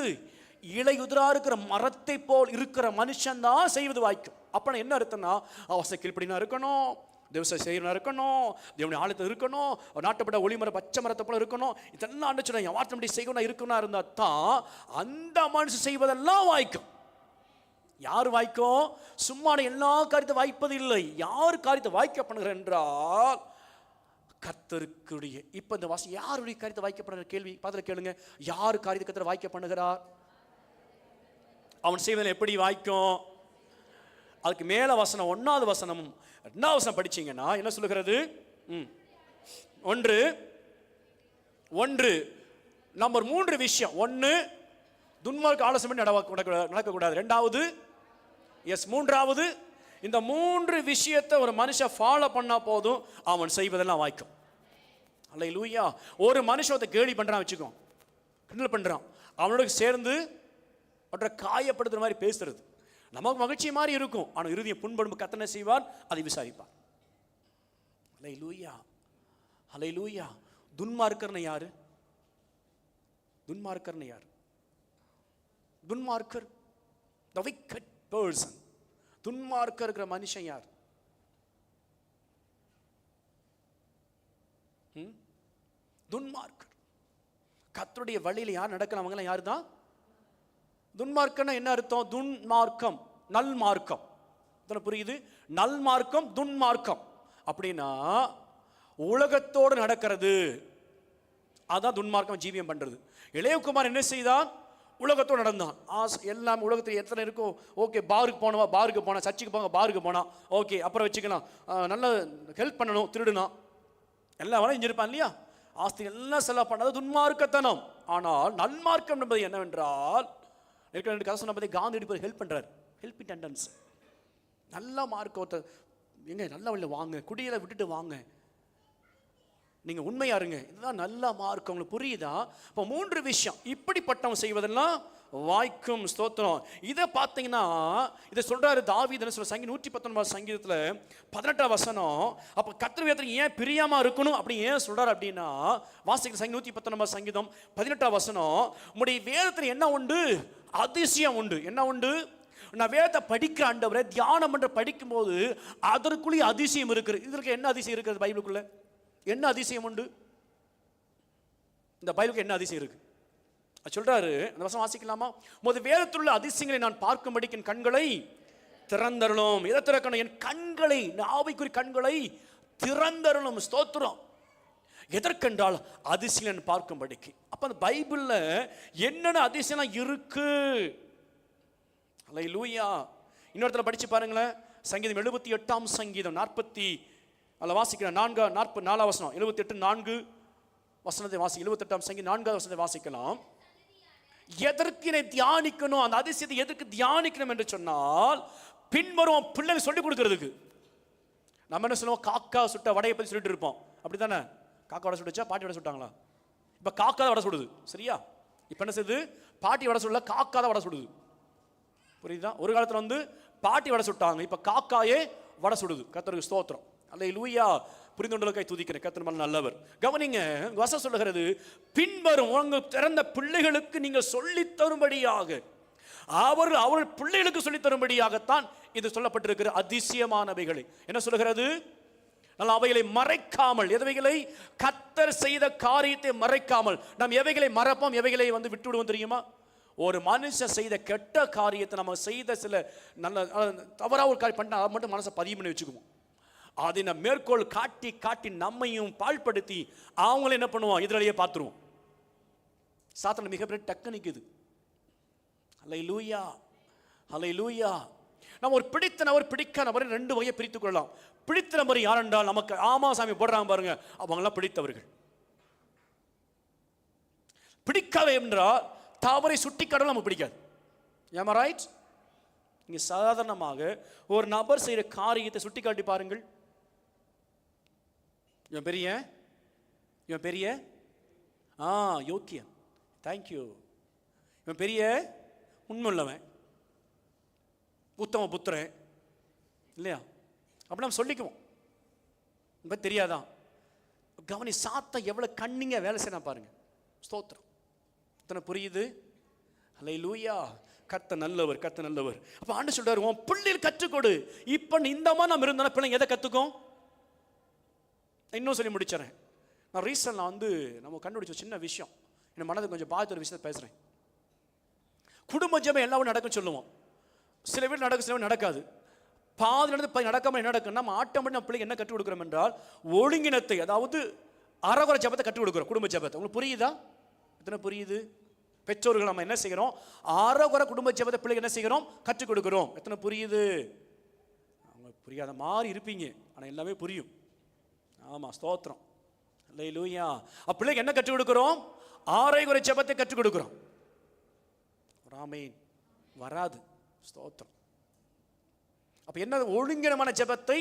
இலையுதிரா இருக்கிற மரத்தை போல் இருக்கிற மனுஷன் தான் செய்வது வாய்க்கும். அப்ப என்ன அர்த்தம்னா, அவசர கீழ்ப்படினா இருக்கணும், தேவசை செய்யணும் இருக்கணும், தேவனுடைய ஆலயத்தில் இருக்கணும், நாட்டப்பட்ட ஒளிமர பச்சை மரத்தை போல இருக்கணும். இதெல்லாம் அனுப்பிச்சு என் வார்த்தை செய்யணும் இருக்கணும் இருந்தா தான் அந்த மனுஷன் செய்வதெல்லாம் வாய்க்கும். யார் வாய்க்கும்? சும்மா எல்லா காரியத்தை வாய்ப்பது இல்லை. யார் காரியத்தை வாய்க்க பண்ணுகிற என்றால் கர்த்தருக்குடைய. இப்ப இந்த வாசி யாருடைய காரியத்தை வாய்க்கப்படுற கேள்வி பாத்துல கேளுங்க. யாரு காரியத்தை கர்த்தர் வாய்க்க பண்ணுகிறார்? அவன் செய்வதில் எப்படி வாய்க்கும்? அதுக்கு மேல வசனம் 1வது வசனமும் 2வது வசனம் படிச்சீங்கன்னா என்ன சொல்லுகிறது? ஒன்று நம்பர் 3 விஷயம். 1, துன்மார்க்க ஆலோசனை நடக்கக்கூடாது. 2வது எஸ் 3வது இந்த 3 விஷயத்தை ஒரு மனுஷன் ஃபாலோ பண்ணா போதும், அவன் செய்வதெல்லாம் வாய்க்கும். அல்லேலூயா. ஒரு மனுஷன் கேலி பண்றான் வச்சுக்கோ, கிண்டல் பண்றான், அவனோட சேர்ந்து அவற்றை காயப்படுத்துற மாதிரி பேசுறது நமக்கு மகிழ்ச்சி மாதிரி இருக்கும். ஆனால் இறுதியை புண்படும் கர்த்தர் என்ன செய்வார்? அதை விசாரிப்பார். அல்லேலூயா, அல்லேலூயா. துன்மார்க்கர்னு யாரு? துன்மார்க்கர்னு யார்? துன்மார்க்கர், the wicked person. துன்மார்க்கர் இருக்கிற மனுஷன் யார்? துன்மார்க்கர். கர்த்தருடைய வழியில யார் நடக்கிறவங்க யாரு தான்? துன்மார்க்கம்னா என்ன அர்த்தம்? துன்மார்க்கம், நல்மார்க்கம். புரியுது? நல்மார்க்கம், துன்மார்க்கம் அப்படின்னா உலகத்தோடு நடக்கிறது, அதான் துன்மார்க்கம். ஜீவியம் பண்றது. இளையகுமார் என்ன செய்தான்? உலகத்தோடு நடந்தான். எல்லாம் உலகத்தில் எத்தனை இருக்கோ, ஓகே, பாருக்கு போனவா பாருக்கு போனா, சர்ச்சுக்கு போங்க பாருக்கு போனா, ஓகே, அப்புறம் வச்சுக்கலாம், நல்ல ஹெல்ப் பண்ணணும், திருடுனா, எல்லாம் வேலை செஞ்சிருப்பான் இல்லையா? ஆஸ்தி எல்லாம் செலவு பண்ணாது துன்மார்க்கத்தனம். ஆனால் நல்மார்க்கம் என்பது என்னவென்றால், ரெண்டு கதை சொன்ன பற்றி காந்தி அடிப்பது ஹெல்ப் பண்றாரு, ஹெல்பிங் டெண்டன்ஸ். நல்ல மார்க்கத்தை எங்க நல்ல வழியில் வாங்க, குடியில விட்டுட்டு வாங்க, நீங்க உண்மையா இருங்க, இதுதான் நல்ல மார்க்கம். உங்களுக்கு புரியுதா? இப்போ 3 விஷயம் இப்படிப்பட்டவன் செய்வதெல்லாம் வாய்க்கும். ஸ்தோத்திரம். இதை பார்த்தீங்கன்னா இதை சொல்றாரு தாவீது என்ன சொல்ற? சங்கீதம் 119 சங்கீதத்துல 18 வசனம். அப்ப கர்த்தர் வேதத்துல ஏன் பிரியமா இருக்கணும் அப்படி ஏன் சொல்றாரு அப்படின்னா, வாசிக்கிற சங்கீதம் 119 சங்கீதம் 18 வசனம், உம்முடைய வேதத்துல என்ன உண்டு? அதிசயம் உண்டு. என்ன உண்டு? நான் வேதத்தை படிக்கிற ஆண்டவரை தியானம் பண்ற படிக்கும் போது அதற்குள்ளே அதிசயம் இருக்குது. இதற்கு என்ன அதிசயம் இருக்கிறது? பைபிளுக்குள்ள என்ன அதிசயம் உண்டு? இந்த பைபிளுக்கு என்ன அதிசயம் இருக்கு? சொல்றாரு, அந்த வசனம் வாசிக்கலாமா? உமது வேதத்தில் உள்ள அதிசயங்களை நான் பார்க்கும்படிக்கு என் கண்களை திறந்தருளும். எதை திறக்கணும்? என் கண்களை, ஆவிக்குரிய கண்களை திறந்தருளும். ஸ்தோத்திரம். எதற்கென்றால் அதிசயம் பார்க்கும்படிக்கு. அப்ப அந்த பைபிள்ல என்னென்ன அதிசயம் இருக்கு? அல்லேலூயா. இன்னொருத்தர படிச்சு பாருங்களேன். சங்கீதம் 78 சங்கீதம் 40 அல்ல வாசிக்கிற 44 வசனம் 78 4 வசனத்தை வாசி. 78 சங்கீதம் 4 வசனத்தை வாசிக்கலாம். எதற்கு இதை தியானிக்கணும்? அந்த அதிசயத்தை எதற்கு தியானிக்கணும் என்று சொன்னால், பின்வரும் பிள்ளைகள் சொல்லிக் கொடுக்கிறதுக்கு. நம்ம என்ன சொல்லுவோம்? காக்கா சுட்ட வடையை பற்றி சொல்லிட்டு இருப்போம், அப்படித்தானே? காக்கா வடை சுட்டுச்சா பாட்டி வடை சுட்டாங்களா? இப்ப காக்கா வடை சுடுது, சரியா? இப்ப என்ன செய்யுது? பாட்டி வடை சுடல, காக்கா வடை சுடுது. புரியுதா? ஒரு காலத்துல பாட்டி வடை சுட்டாங்க, இப்ப காக்காயே வடை சுடுது. கர்த்தருக்கு ஸ்தோத்திரம். அல்லேலூயா. புரிந்துகொண்டலுக்காய் துதிக்கிறேன். கர்த்தர் நல்லவர். கவனிங்க, வசனம் சொல்லுகிறது, பின்வரும் உங்க பிறந்த பிள்ளைகளுக்கு நீங்க சொல்லி தரும்படியாக, அவர்கள் பிள்ளைகளுக்கு சொல்லி தரும்படியாகத்தான் இது சொல்லப்பட்டிருக்கிற அதிசயமானவைகளை. என்ன சொல்லுகிறது? அவைகளை மறைக்காமல், எவைகளை? கர்த்தர் செய்த காரியத்தை மறைக்காமல். நாம் எவைகளை மறைப்போம், எவைகளை விட்டு விடுவோம் தெரியுமா? ஒரு மனுஷன் செய்த கெட்ட காரியத்தை, நம்ம செய்த சில நல்ல தவறாக ஒரு காரியம் பண்ணா அதை மட்டும் மனசை பதிவு பண்ணி வச்சுக்குவோம். அதை நம்ம மேற்கோள் காட்டி காட்டி நம்மையும் பாழ்படுத்தி அவங்கள என்ன பண்ணுவோம்? எதிராளியே பார்த்துருவோம். சாத்தான மிகப்பெரிய டக்கு நிற்குது. அல்லேலூயா, அல்லேலூயா. நம்ம ஒரு பிடித்த நபர், பிடிக்க நபரை 2 வகையை பிரித்துக் கொள்ளலாம். பிடித்த நபர் யார் என்றால், நமக்கு ஆமா சாமி போடுறாங்க பாருங்க, அவங்களாம் பிடித்தவர்கள். பிடிக்காத என்றால் தவறை சுட்டி காட்டலாம், நமக்கு பிடிக்காது. ஏமா ரைட்? நீங்க சாதாரணமாக ஒரு நபர் செய்யற காரியத்தை சுட்டி காட்டி பாருங்கள். இவன் பெரிய யோக்கியன், தேங்க்யூ, இவன் பெரிய உண்மையுள்ளவன், உத்தம புத்திரன், இல்லையா? அப்படி நம்ம சொல்லிக்குவோம். தெரியாதான்? கவனி, சாத்த எவ்வளவு கண்ணிங்க வேலை செய்யணும் பாருங்க. ஸ்தோத்திரம். இத்தனை புரியுது? அல்லேலூயா. கர்த்தர் நல்லவர், கர்த்தர் நல்லவர். அப்ப ஆண்டவர் சொல்றாரு, உன் பிள்ளைகள் கற்றுக்கொடு. இப்ப இந்த மாதிரி நம்ம இருந்தா பிள்ளைங்க எதை கத்துக்கும்? இன்னும் சொல்லி முடிச்சிடறேன். நான் ரீசன்ட்ல நம்ம கண்டுபிடிச்ச சின்ன விஷயம், என் மனதுக்கு கொஞ்சம் பாதித்த ஒரு விஷயத்தை பேசுறேன். குடும்ப ஜெபம் எல்லாரும் நடக்கும் சொல்லுவோம். சில வீடு நடக்கும், சில வீடு நடக்காது. பாதி நடந்து நடக்காம என்ன நடக்கும்? நம்ம ஆட்டம் பண்ணி நம்ம பிள்ளைங்க என்ன கற்றுக் கொடுக்குறோம் என்றால் ஒழுங்கினத்தை, அதாவது அறகுறை ஜெபத்தை கற்றுக் கொடுக்குறோம். குடும்ப ஜெபத்தை. உங்களுக்கு புரியுதா? எத்தனை புரியுது? பெற்றோர்கள் நம்ம என்ன செய்கிறோம்? அறகுறை குடும்ப ஜெபத்தை பிள்ளைங்க என்ன செய்கிறோம்? கற்றுக் கொடுக்குறோம். எத்தனை புரியுது? அவங்க புரியாத மாதிரி இருப்பீங்க, ஆனால் எல்லாமே புரியும். ஆமாம், ஸ்தோத்திரம். அல்லேலூயா. பிள்ளைக்கு என்ன கற்றுக் கொடுக்குறோம்? அரைகுறை ஜெபத்தை கற்றுக் கொடுக்குறோம். ஆமென். வராது. ஸ்தோத்திரம். அப்ப என்ன? ஒழுங்கினமான ஜெபத்தை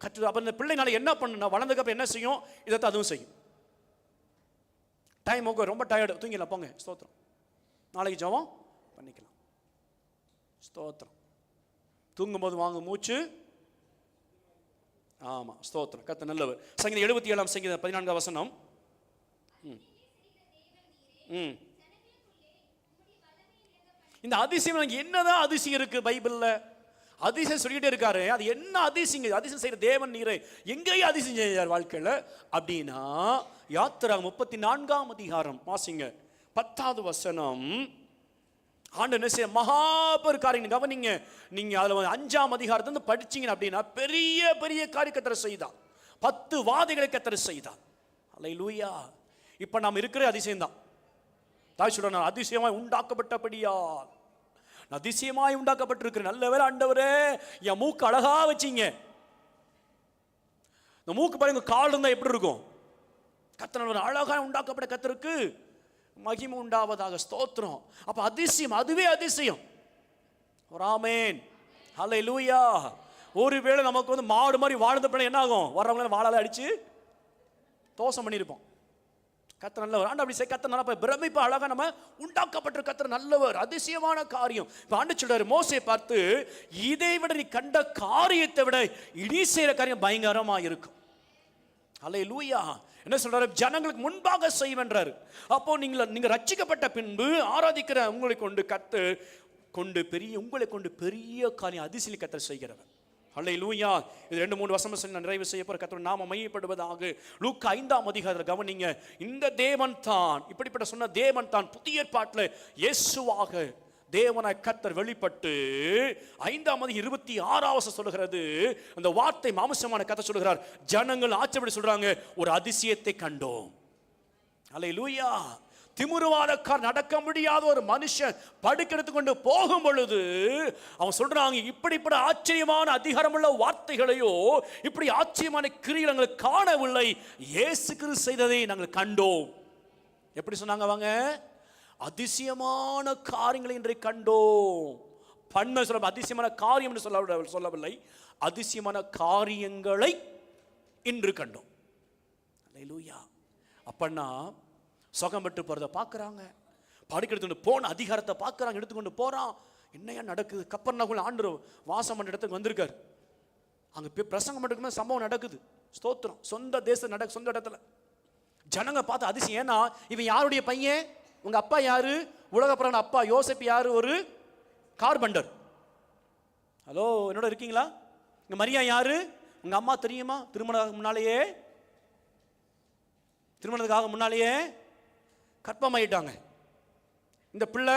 கற்று. அப்ப இந்த பிள்ளைனால என்ன பண்ணணும்? வளர்ந்ததுக்கு என்ன செய்யும்? இதைத்தான் அதுவும் செய்யும். டைம் ஓகே, ரொம்ப டயர்டு, தூங்கிடலாம், போங்க. ஸ்தோத்திரம். நாளைக்கு ஜெபம் பண்ணிக்கலாம். ஸ்தோத்திரம். தூங்கும்போது வாங்க மூச்சு. ஆமா, ஸ்தோத்திரம். கர்த்தர் நல்லவர். சங்கீதம் 77 சங்கீதம் 14 வசனம். இந்த அதிசயம் என்னதான் அதிசயம் இருக்கு பைபிள்ல? அதிசயம் சொல்லிட்டே இருக்காரு. அது என்ன அதிசயம்? அதிசயம் செய்யற தேவன் நீரே. எங்கேயும் அதிசயம் செய்யார் வாழ்க்கையில அப்படின்னா, யாத்திராகமம் 34 அதிகாரம் வாசிங்க, 10வது வசனம். ஆண்டவர் என்ன செய்ய மகாபெரு காரியம் கவனிங்க. நீங்க அதுல 5ஆம் அதிகாரத்தை படிச்சீங்க அப்படின்னா பெரிய பெரிய காரியம் கர்த்தர் செய்தார். 10 வாதைகளை கர்த்தர் செய்தார். அல்லேலூயா. இப்ப நாம் இருக்கிற அதிசயம் தான். தாய் சொல்ற அதிசயமாய் உண்டாக்கப்பட்டபடியால் அதிசயமாய் உண்டாக்கப்பட்டிருக்கிற. நல்ல வேளை ஆண்டவரே, என் மூக்கு அழகா வச்சீங்க. இந்த மூக்கு பாருங்க, கால் இருந்தா எப்படி இருக்கும்? கர்த்தர் அழகா உண்டாக்கப்பட்ட கர்த்தருக்கு மகிமை உண்டாவதாக. ஸ்தோத்திரம். அப்ப அதிசயம், அதுவே அதிசயம். ஆமென். ஹல்லேலூயா. ஒருவேளை நமக்கு மாடு மாதிரி வாழ்ந்த பிள்ளை என்ன ஆகும்? வர்றவங்க வாழால அடிச்சு தோசம் பண்ணியிருப்போம். கர்த்தர் நல்லவர். ஆண்டு அப்படி செய்ய கர்த்தர் நல்ல பிரமிப்பு அழகா நம்ம உண்டாக்கப்பட்ட கர்த்தர் நல்லவர். அதிசயமான காரியம். இப்ப ஆண்டு சொல்றாரு மோசேயை பார்த்து, இதை விட நீ கண்ட காரியத்தை விட இனி செய்யற காரியம் பயங்கரமா இருக்கும். அல்லேலூயா. என்ன சொல்றாரு? ஜனங்களுக்கு முன்பாக செய்வென்றாரு. அப்போ நீங்க ரட்சிக்கப்பட்ட பின்பு ஆராதிக்கிற உங்களை கொண்டு கர்த்தர் உங்களை கொண்டு பெரிய காரியம் அதிசயம் கர்த்தர் செய்கிறவர். அல்லேலூயா. இது 2-3 வசனம் சொல்லி நிறைவு செய்ய போற கர்த்தர் நாம மையப்படுவதாக. லூக்கா 5ஆம் அதிகாரத்தை கவனிங்க. இந்த தேவன் தான், இப்படிப்பட்ட சொன்ன தேவன் தான் புதிய ஏற்பாட்டில் இயேசுவாக தேவனாய் கர்த்தர் வெளிப்பட்டு 5ஆம் அதிகாரம் 26வது வசனம் சொல்லுகிறது. அந்த வார்த்தை மாம்சமான கர்த்தர் சொல்லுகிறார். ஜனங்கள் ஆச்சரியப்பட்டு சொல்றாங்க, ஒரு அதிசயத்தை கண்டோம். அல்லேலூயா. திமிருவாதக்கார், நடக்க முடியாத ஒரு மனுஷன் படுக்கெடுத்து கொண்டு போகும் பொழுது அவன் சொல்றாங்க, இப்படிப்பட்ட ஆச்சரியமான அதிகாரமுள்ள வார்த்தைகளையோ இப்படி ஆச்சரியமான கிரியைகளை நாங்கள் காணவில்லை, இயேசு கிறிஸ்து செய்ததை நாங்கள் கண்டோம். எப்படி சொன்னாங்க அவங்க? அதிசயமான காரியங்களை இன்றை கண்டோம். பன்மை சொல்ல அதிசயமான காரியம் என்று சொல்லவில்லை, அதிசயமான காரியங்களை இன்று கண்டோம். அல்லேலூயா. அப்பன்னா சுகம் பெற்று போறதை பார்க்குறாங்க, படுக்கெடுத்து போன அதிகாரத்தை பார்க்குறாங்க, எடுத்துக்கொண்டு போறான். என்னையா நடக்குது? கப்பர்நகூம் ஆண்டவர் வாசம் பண்ண இடத்துக்கு வந்திருக்காரு. அங்கே பிரசங்கம் பண்ணுறதுக்கு சம்பவம் நடக்குது. ஸ்தோத்திரம். சொந்த தேசம் நடக்கு, சொந்த இடத்துல ஜனங்க பார்த்து அதிசயம். ஏன்னா இவன் யாருடைய பையன்? உங்க அப்பா யாரு? உலக பிறந்த அப்பா யோசேப்பு யாரு? ஒரு கார்பெண்டர். ஹலோ, என்னோட இருக்கீங்களா? இங்க மரியா யாரு? உங்க அம்மா தெரியுமா? திருமணத்துக்காக முன்னாலேயே கற்பமாயிட்டாங்க. இந்த பிள்ளை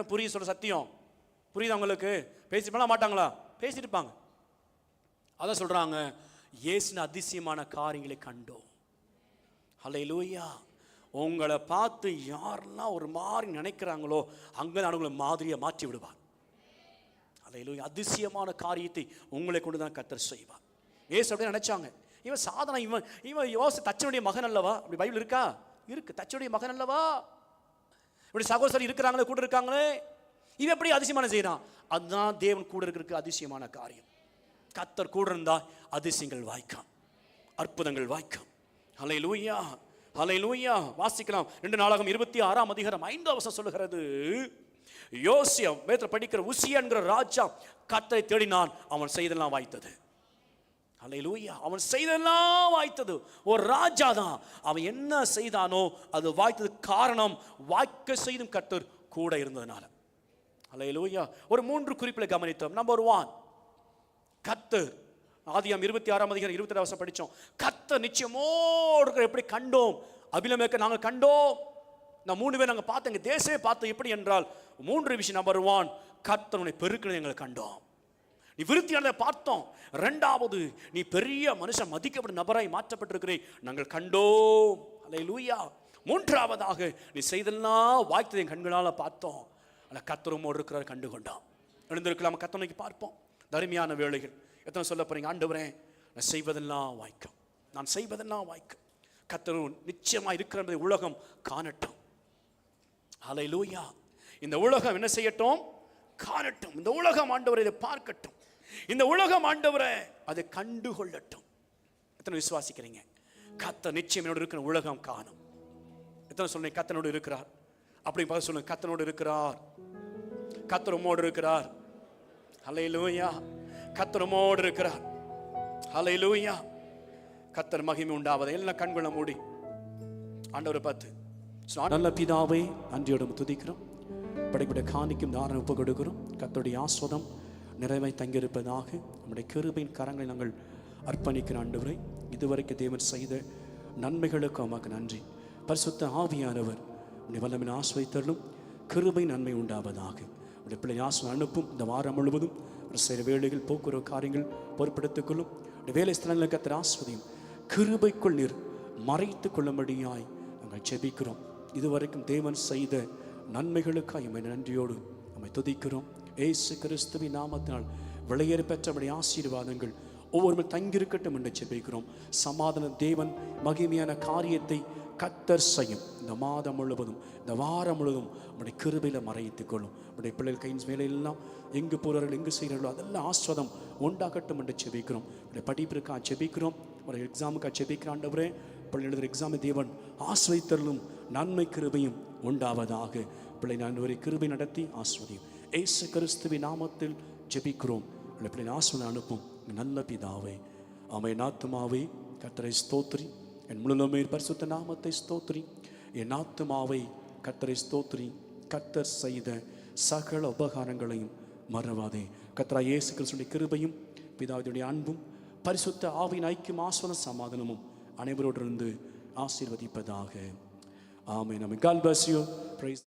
புரிய சொல்ற சத்தியம் புரியுது உங்களுக்கு? பேசி பண்ண மாட்டாங்களா? பேசியிருப்பாங்க. அதான் சொல்றாங்க, இயேசுவின் அதிசயமான காரியங்களை கண்டோம். அல்லேலூயா. உங்களை பார்த்து யாரெல்லாம் ஒரு மாதிரி நினைக்கிறாங்களோ அங்கே அவங்களை மாதிரியை மாற்றி விடுவார். அல்லேலூயா. அதிசயமான காரியத்தை உங்களை கொண்டு தான் கர்த்தர் செய்வார். இயேசு அப்படியே நினைச்சாங்க, இவன் சாதனை, இவன் யோசி தச்சனுடைய மகன் அல்லவா? அப்படி பைபிள் இருக்கா? இருக்கு. தச்சனுடைய மகன் அல்லவா? இப்படி சகோதரர் இருக்கிறாங்களே, கூட இருக்காங்களே, இவன் எப்படி அதிசயமான செய்யறான்? அதுதான் தேவன் கூட இருக்கிறதுக்கு அதிசயமான காரியம். கர்த்தர் கூட இருந்தா அதிசயங்கள் வாய்க்கும், அற்புதங்கள் வாய்க்கும். அல்லேலூயா. அல்லேலூயா. வாசிக்கலாம். 2 நாளாகமம் 26ஆம் அதிகாரம் 5வது வசனம் சொல்லுகிறது, யோசியா வேதத்தில் படிக்கிற உசியா என்கிற ராஜா கர்த்தரை தேடினான், அவன் செய்தெல்லாம் வாய்த்தது. அல்லேலூயா. அவன் செய்தெல்லாம் வாய்த்தது. ஒரு ராஜா தான், அவன் என்ன செய்தானோ அது வாய்த்தது. காரணம், வாய்க்க செய்தும் கர்த்தர் கூட இருந்ததுனால. அல்லேலூயா. ஒரு 3 குறிப்பில் கவனித்தோம். நம்பர் 1, கர்த்தர். ஆதியாகமம் 26ஆம் அதிகாரம் 22வது வசனம் படிச்சோம். கர்த்தர் நிச்சயமோடு எப்படி கண்டோம்? அபிலமேக்கை நாங்கள் கண்டோம். நான் 3 பேர் நாங்கள் பார்த்தோம், எங்கள் தேசமே பார்த்தோம். எப்படி என்றால் 3 விஷயம். நம்பர் 1, கர்த்தர் உன்னை பெருக்கினதை எங்களை கண்டோம். நீ விருத்தியானதை பார்த்தோம். இரண்டாவது, நீ பெரிய மனுஷன் மதிக்கப்படும் நபராய் மாற்றப்பட்டிருக்கிறே நாங்கள் கண்டோம். அல்லேலூயா. மூன்றாவதாக, நீ செய்தெல்லாம் வாய்த்ததை என் கண்களால் பார்த்தோம். ஆனால் கர்த்தரோடு இருக்கிறார், கண்டு கொண்டோம். எழுந்திருக்கலாம், கர்த்தரை பார்ப்போம். தருமையான வேளைகள் எத்தனை சொல்ல போறீங்க? ஆண்டவரே, நான் செய்வதெல்லாம் வாய்க்கும், நான் செய்வதெல்லாம் வாய்க்கும். கர்த்தர் நிச்சயமா இருக்கிற என்பதை உலகம் காணட்டும். அல்லேலூயா. இந்த உலகம் என்ன செய்யட்டும்? காணட்டும். இந்த உலகம் ஆண்டவரை இதை பார்க்கட்டும். இந்த உலகம் ஆண்டவரை அதை கண்டுகொள்ளட்டும். எத்தனை விசுவாசிக்கிறீங்க? கர்த்தர் நிச்சயம் என்னோடு இருக்கிற உலகம் காணும். எத்தனை சொல்லுங்க கர்த்தனோடு இருக்கிறார்? அப்படி பார்த்து சொல்லுங்க, கர்த்தனோடு இருக்கிறார், கர்த்தர் உம்மோடு இருக்கிறார். அல்லேலூயா. கர்த்தர் உம்மோடு இருக்கிறார். அல்லேலூயா. கர்த்தர் மகிமை உண்டாவதை எல்லாம் கண்களை மூடி ஆண்டவரை பார்த்து, நல்ல பிதாவே, நன்றியோடு துதிக்கிறோம். படைப்பட காணிக்கும் தாரணம் ஒப்பு கொடுக்கிறோம். கர்த்தருடைய ஆஸ்வதம் நிறைவை தங்கியிருப்பதாக நம்முடைய கிருபையின் கரங்களை நாங்கள் அர்ப்பணிக்கிற ஆண்டவரை, இதுவரைக்கும் தேவன் செய்த நன்மைகளுக்கு உமக்கு நன்றி. பரிசுத்த ஆவியானவர் உடைய வல்லமையை ஆஸ்வதித்தருளும். கிருபை நன்மை உண்டாவதாக. உடைய பிள்ளை ஆஸ்வதம் அனுப்பும். இந்த வாரம் முழுவதும் ஒரு சில வேலைகள், போக்குவரத்து காரியங்கள் பொறுப்படுத்திக் கொள்ளும். வேலை ஸ்தலங்களுக்கு கர்த்தர் ஆஸ்வதியும். கிருபைக்குள் நீர் மறைத்து கொள்ளும்படியாய் நாங்கள் ஜெபிக்கிறோம். இதுவரைக்கும் தேவன் செய்த நன்மைகளுக்காக எம்மை நன்றியோடு நம்மை துதிக்கிறோம். இயேசு கிறிஸ்துவின் நாமத்தினால் விளையேற பெற்ற நம்முடைய ஆசீர்வாதங்கள் ஒவ்வொருவரும் தங்கியிருக்கட்டும் என்று ஜெபிக்கிறோம். சமாதான தேவன் மகிமையான காரியத்தை கர்த்தர் செய்யும். இந்த மாதம் முழுவதும், இந்த வாரம் முழுவதும் நம்முடைய கிருபையில் மறைத்துக் கொள்ளும். நம்முடைய பிள்ளைகள் கையின் வேலையெல்லாம் எங்கு போகிறார்கள், எங்கு செய்கிறார்களோ அதெல்லாம் ஆஸ்வாதம் உண்டாகட்டும் என்று ஜெபிக்கிறோம். நம்முடைய படிப்பிற்காக ஜெபிக்கிறோம். ஒரு எக்ஸாமுக்காக ஜெபிக்கிற ஆண்டவரே, பிள்ளை எழுதுகிற எக்ஸாமை தேவன் ஆஸ்வதித்தருளும். நன்மை கிருபையும் உண்டாவதாக. பிள்ளை நான் ஒரு கிருபை நடத்தி ஆஸ்வதியும். இயேசு கிறிஸ்துவின் நாமத்தில் ஜெபிக்கிறோம். பிள்ளை ஆஸ்வதம் அனுப்பும் நல்ல பிதாவே. ஆமென். ஆத்துமாவே கர்த்தரை ஸ்தோத்திரி, என் முழுமே பரிசுத்த நாமத்தை ஸ்தோத்திரி. என் ஆத்துமாவை கர்த்தரை ஸ்தோத்திரி. கர்த்தர் செய்த சகல உபகாரங்களையும் மறவாதே. கர்த்தராகிய இயேசு கிறிஸ்துவின் கிருபையும் பிதாவுடைய அன்பும் பரிசுத்த ஆவியின் ஐக்கியம் ஆஸ்வத சமாதானமும் அனைவரோடு இருந்து ஆசீர்வதிப்பதாக. ஆமென். God bless you. Praise